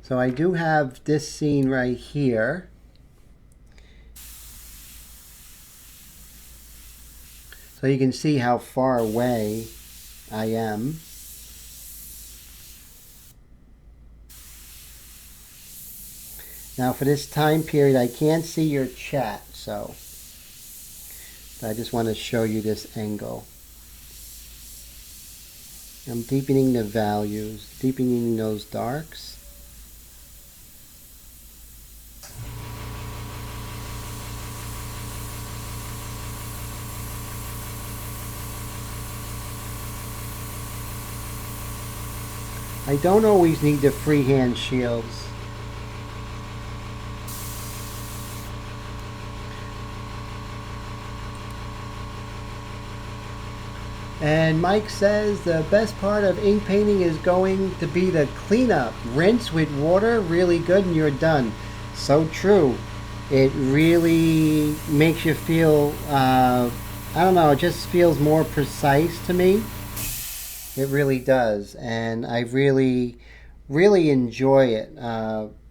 So I do have this scene right here. So you can see how far away I am. Now for this time period, I can't see your chat, so I just want to show you this angle. I'm deepening the values, deepening those darks. I don't always need the freehand shields. And Mike says the best part of ink painting is going to be the cleanup. Rinse with water, really good, and you're done. So true. It really makes you feel, I don't know, it just feels more precise to me. It really does. And I really, really enjoy it.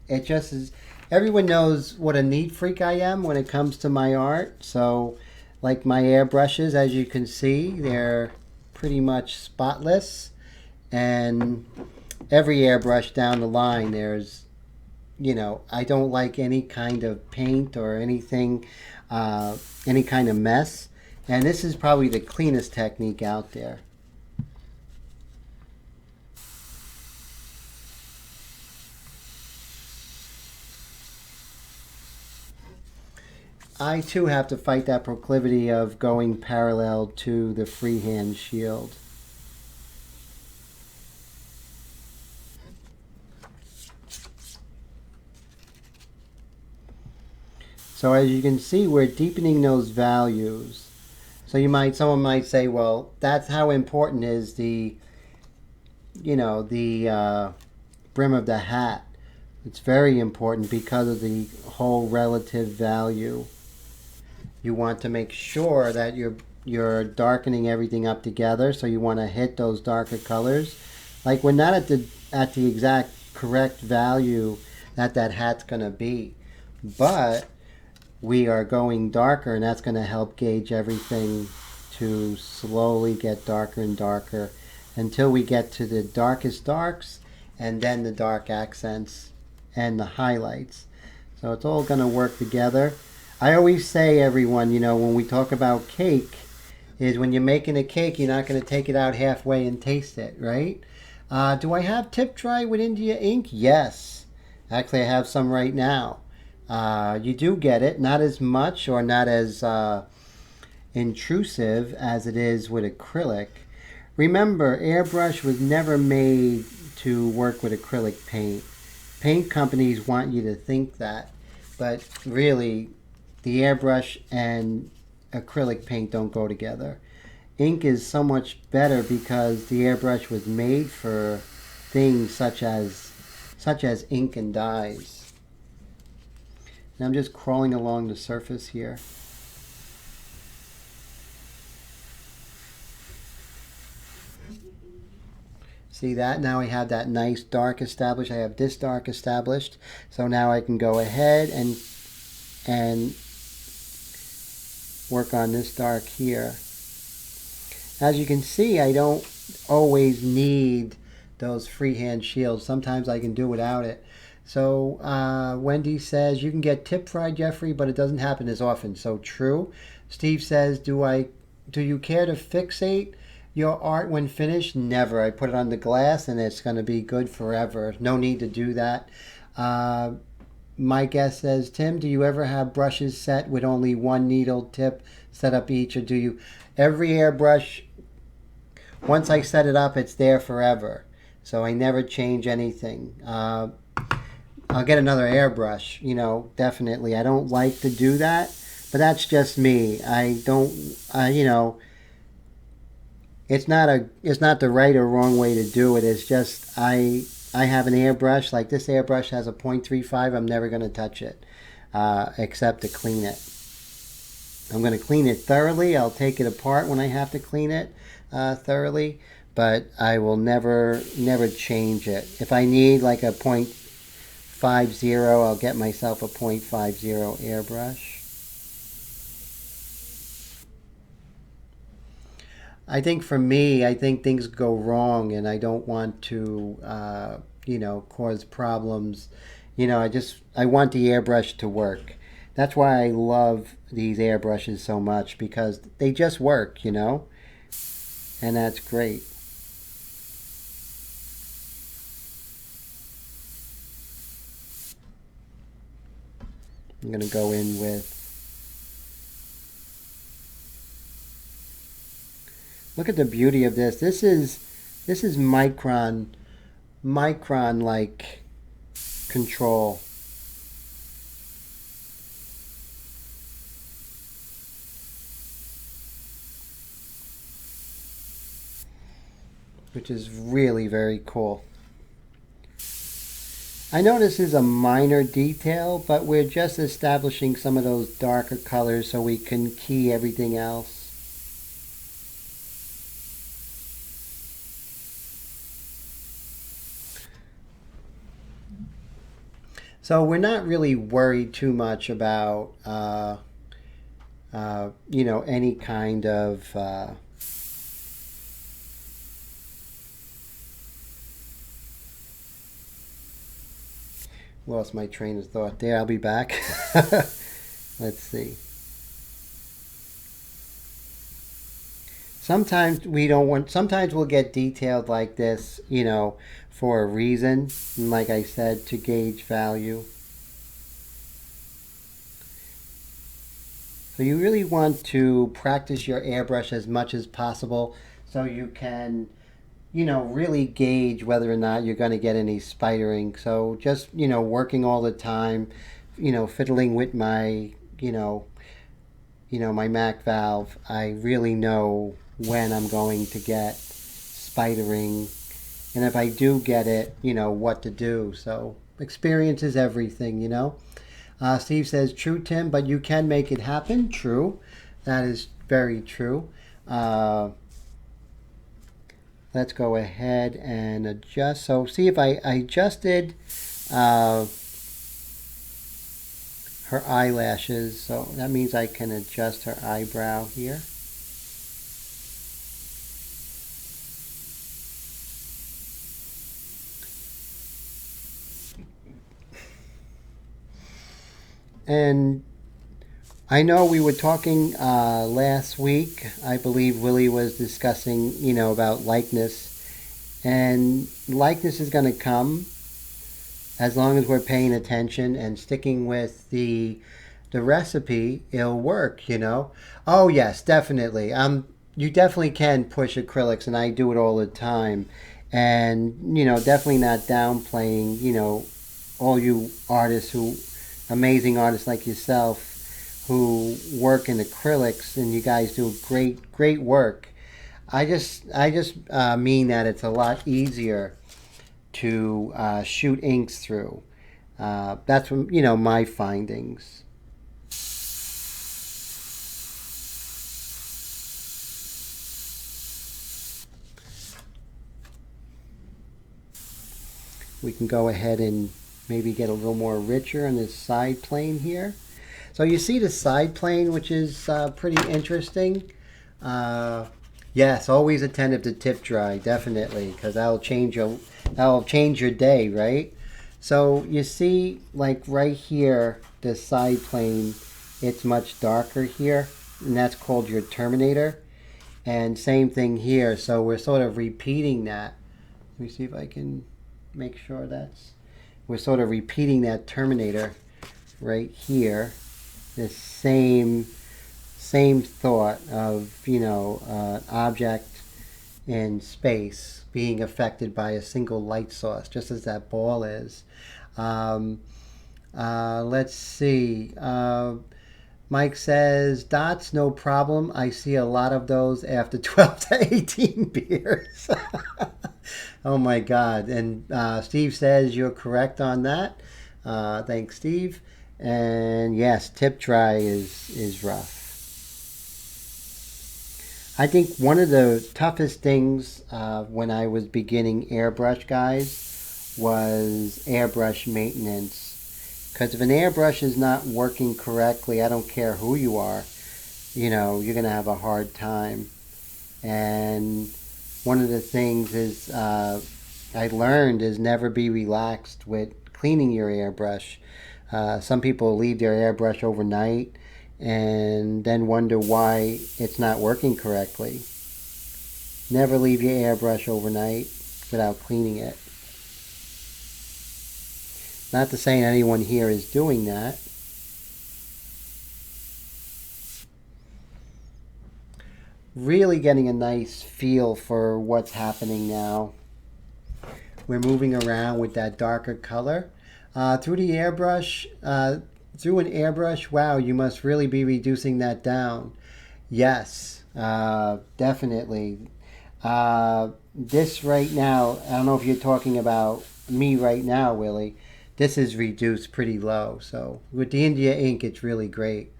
It just is, everyone knows what a neat freak I am when it comes to my art. So, like my airbrushes, as you can see, they're pretty much spotless, and every airbrush down the line, there's, you know, I don't like any kind of paint or anything, any kind of mess, and this is probably the cleanest technique out there. I too have to fight that proclivity of going parallel to the freehand shield. So as you can see, we're deepening those values. So someone might say, well, that's how important is the, you know, the brim of the hat. It's very important because of the whole relative value. You want to make sure that you're darkening everything up together, so you want to hit those darker colors. Like we're not at the exact correct value that hat's going to be, but we are going darker, and that's going to help gauge everything to slowly get darker and darker until we get to the darkest darks, and then the dark accents and the highlights. So it's all going to work together. I always say, everyone, you know, when we talk about cake, is when you're making a cake, you're not going to take it out halfway and taste it, right? Do I have tip dry with India ink? Yes. Actually, I have some right now. You do get it, not as much or not as intrusive as it is with acrylic. Remember, airbrush was never made to work with acrylic paint. Paint companies want you to think that, but really, the airbrush and acrylic paint don't go together. Ink is so much better because the airbrush was made for things such as ink and dyes. And I'm just crawling along the surface here. See that? Now I have that nice dark established. I have this dark established. So now I can go ahead and work on this dark here. As you can see, I don't always need those freehand shields. Sometimes I can do without it. So Wendy says, you can get tip fried, Jeffrey, but it doesn't happen as often. So true. Steve says, do you care to fixate your art when finished? Never. I put it on the glass and it's going to be good forever. No need to do that. My guest says, Tim, do you ever have brushes set with only one needle tip set up each, or do you? Every airbrush, once I set it up, it's there forever. So I never change anything. I'll get another airbrush, you know, definitely. I don't like to do that, but that's just me. I don't, you know, it's not the right or wrong way to do it. It's just I have an airbrush, like this airbrush has a 0.35, I'm never going to touch it except to clean it. I'm going to clean it thoroughly. I'll take it apart when I have to clean it thoroughly, but I will never change it. If I need like a 0.50, I'll get myself a 0.50 airbrush. I think for me, I think things go wrong and I don't want to, cause problems. I want the airbrush to work. That's why I love these airbrushes so much, because they just work, and that's great. I'm going to go in with, look at the beauty of this. This is micron like control. Which is really very cool. I know this is a minor detail, but we're just establishing some of those darker colors so we can key everything else. So we're not really worried too much about, any kind of lost my train of thought there. I'll be back. Let's see. Sometimes we don't want, sometimes we'll get detailed like this, for a reason. And like I said, to gauge value. So you really want to practice your airbrush as much as possible so you can, really gauge whether or not you're going to get any spidering. So just, working all the time, fiddling with my, my Mac valve, I really know when I'm going to get spidering. And if I do get it, what to do. So experience is everything, Steve says, true, Tim, but you can make it happen. True. That is very true. Let's go ahead and adjust. So see if I adjusted her eyelashes. So that means I can adjust her eyebrow here. And I know we were talking last week. I believe Willie was discussing, about likeness. And likeness is going to come as long as we're paying attention and sticking with the recipe. It'll work, Oh yes, definitely. You definitely can push acrylics, and I do it all the time. And definitely not downplaying, all you artists amazing artists like yourself who work in acrylics, and you guys do great work. I just mean that it's a lot easier to shoot inks through. That's my findings. We can go ahead and maybe get a little more richer on this side plane here. So you see the side plane, which is pretty interesting. Yes, always attentive to tip dry, definitely, because that'll change your day, right? So you see, like right here, the side plane, it's much darker here, and that's called your terminator. And same thing here. So we're sort of repeating that. Let me see if I can make sure we're sort of repeating that terminator right here. This same thought of object in space being affected by a single light source, just as that ball is. Let's see. Mike says, dots, no problem. I see a lot of those after 12 to 18 beers. Oh my God. And Steve says you're correct on that. Thanks, Steve. And yes, tip dry is rough. I think one of the toughest things when I was beginning airbrush, guys, was airbrush maintenance. Because if an airbrush is not working correctly, I don't care who you are, you're going to have a hard time. And one of the things is I learned is never be relaxed with cleaning your airbrush. Some people leave their airbrush overnight and then wonder why it's not working correctly. Never leave your airbrush overnight without cleaning it. Not to say anyone here is doing that. Really getting a nice feel for what's happening now. We're moving around with that darker color. Through the airbrush, through an airbrush, wow, you must really be reducing that down. Yes, definitely. This right now, I don't know if you're talking about me right now, Willie. This is reduced pretty low. So with the India ink, it's really great.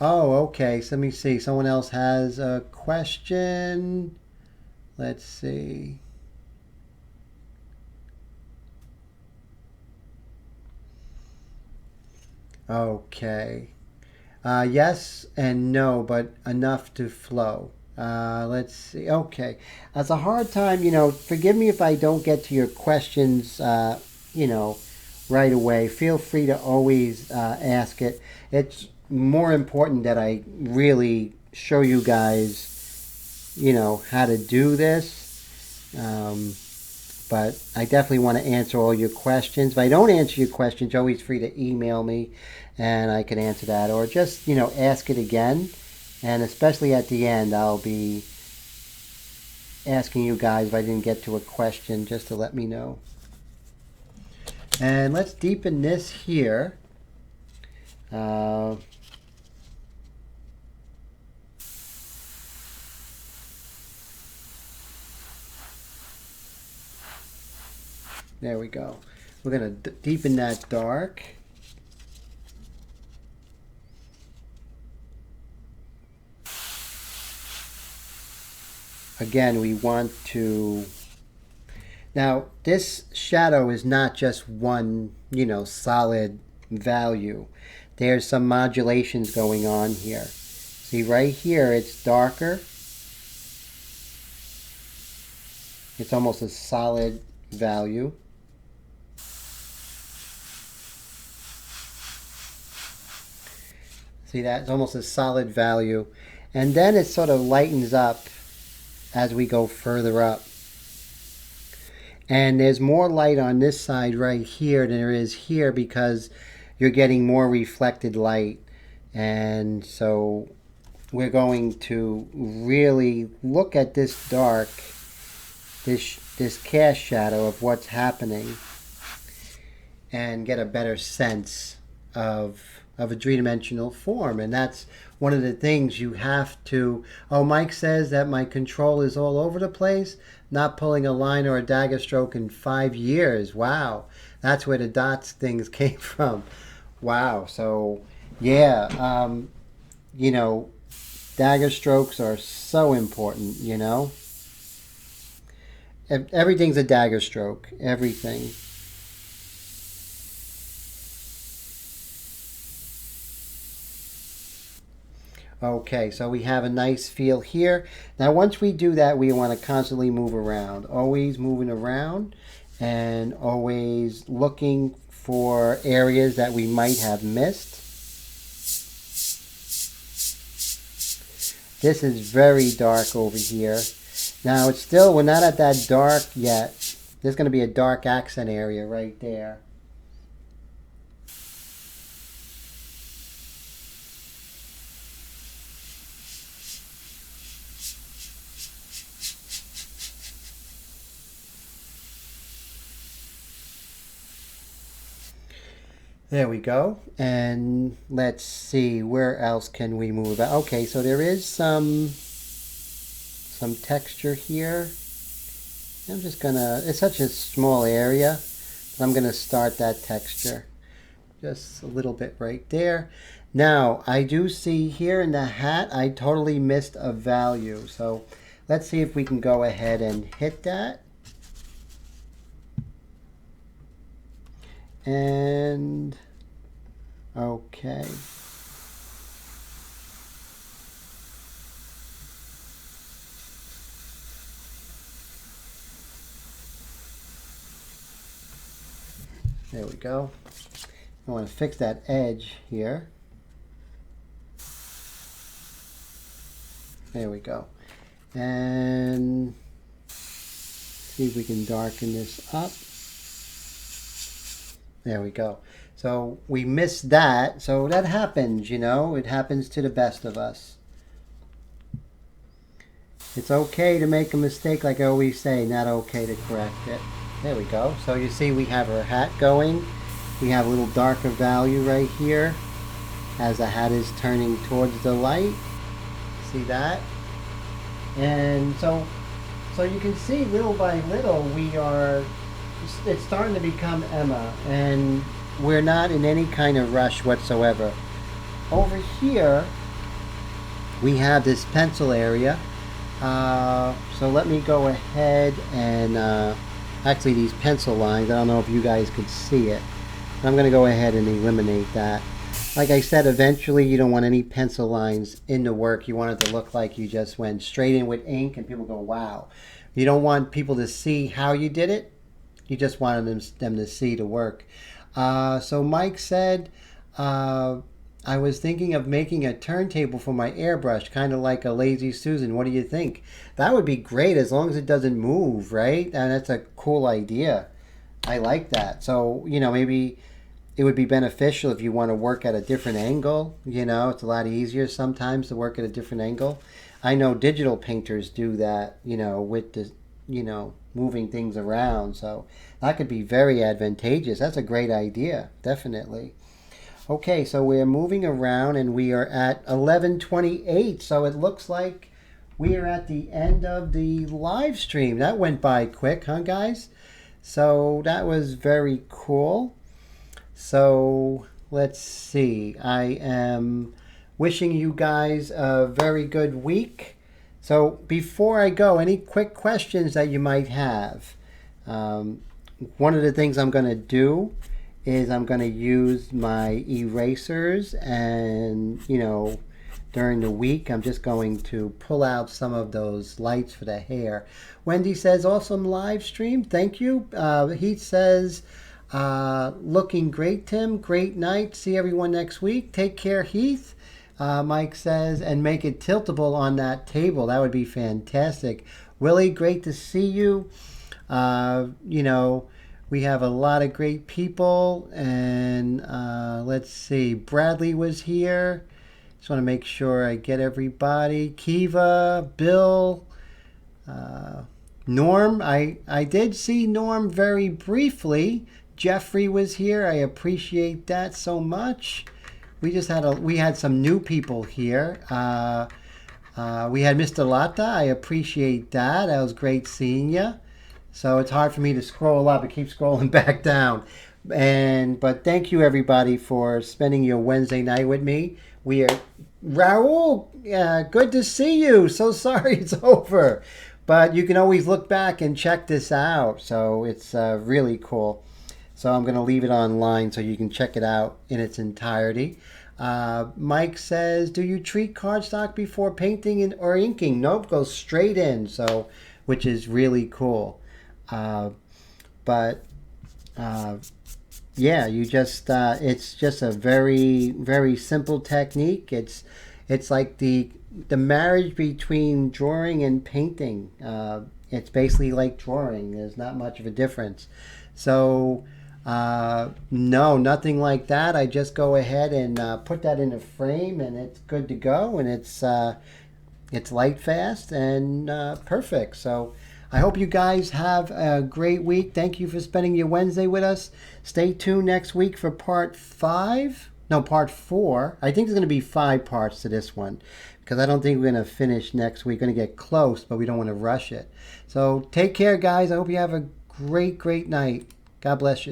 Oh, okay. So let me see. Someone else has a question. Let's see. Okay. Yes and no, but enough to flow. Let's see. Okay. It's a hard time, forgive me if I don't get to your questions, right away. Feel free to always ask it. It's more important that I really show you guys, how to do this. But I definitely want to answer all your questions. If I don't answer your questions, you're always free to email me and I can answer that. Or just, ask it again. And especially at the end, I'll be asking you guys if I didn't get to a question just to let me know. And let's deepen this here. There we go. We're going to deepen that dark. Again, we want to... Now, this shadow is not just one, solid value. There's some modulations going on here. See, right here, it's darker. It's almost a solid value. See that? It's almost a solid value. And then it sort of lightens up as we go further up. And there's more light on this side right here than there is here because you're getting more reflected light. And so we're going to really look at this dark, this cast shadow of what's happening and get a better sense of a three-dimensional form. And that's one of the things you have to... Oh, Mike says that my control is all over the place. Not pulling a line or a dagger stroke in 5 years. Wow. That's where the dots things came from. Wow. So, yeah. Dagger strokes are so important, Everything's a dagger stroke. Everything. Okay, so we have a nice feel here. Now once we do that, we want to constantly move around. Always moving around and always looking for areas that we might have missed. This is very dark over here. Now it's still, we're not at that dark yet. There's going to be a dark accent area right there. There we go. And let's see, where else can we move? Okay, so there is some texture here. I'm just gonna, it's such a small area, but I'm gonna start that texture. Just a little bit right there. Now, I do see here in the hat, I totally missed a value. So let's see if we can go ahead and hit that. And, okay. There we go. I want to fix that edge here. There we go. And see if we can darken this up. There we go. So we missed that. So that happens, you know. It happens to the best of us. It's okay to make a mistake, like I always say, not okay to correct it. There we go. So you see we have our hat going. We have a little darker value right here as the hat is turning towards the light. See that? And so you can see little by little it's starting to become Emma, and we're not in any kind of rush whatsoever. Over here we have this pencil area. So let me go ahead and actually these pencil lines, I don't know if you guys could see it. I'm going to go ahead and eliminate that. Like I said, eventually you don't want any pencil lines in the work. You want it to look like you just went straight in with ink and people go, wow. You don't want people to see how you did it. You just wanted them to see the work. So Mike said, I was thinking of making a turntable for my airbrush, kind of like a Lazy Susan. What do you think? That would be great as long as it doesn't move, right? And that's a cool idea. I like that. So, you know, maybe it would be beneficial if you want to work at a different angle. You know, it's a lot easier sometimes to work at a different angle. I know digital painters do that, you know, with the, you know, moving things around. So that could be very advantageous. That's a great idea, definitely. Okay, so we're moving around and we are at 11:28. So it looks like we are at the end of the live stream. That went by quick, huh, guys? So that was very cool. So let's see. I am wishing you guys a very good week. So before I go, any quick questions that you might have? One of the things I'm going to do is I'm going to use my erasers, and, you know, during the week I'm just going to pull out some of those lights for the hair. Wendy says, awesome live stream. Thank you. Heath says, looking great, Tim. Great night. See everyone next week. Take care, Heath. Mike says, and make it tiltable on that table. That would be fantastic. Willie, great to see you. You know, we have a lot of great people. And let's see. Bradley was here. Just want to make sure I get everybody. Kiva, Bill, Norm. I did see Norm very briefly. Jeffrey was here. I appreciate that so much. We had some new people here. We had Mr. Lata. I appreciate that. That was great seeing you. So it's hard for me to scroll up. It keeps scrolling back down. But thank you everybody for spending your Wednesday night with me. We are Raul. Good to see you. So sorry it's over, but you can always look back and check this out. So it's really cool. So I'm going to leave it online so you can check it out in its entirety. Mike says, do you treat cardstock before painting or inking? Nope, goes straight in. So, which is really cool. Yeah, you just it's just a very, very simple technique. It's like the marriage between drawing and painting. It's basically like drawing. There's not much of a difference. So no, nothing like that. I just go ahead and put that in a frame, and it's good to go, and it's light fast and perfect. So I hope you guys have a great week. Thank you for spending your Wednesday with us. Stay tuned next week for part 4. I think there's going to be 5 parts to this one, because because I don't think we're going to finish next week. We're going to get close, but we don't want to rush it. So take care, guys. I hope you have a great, great night. God bless you.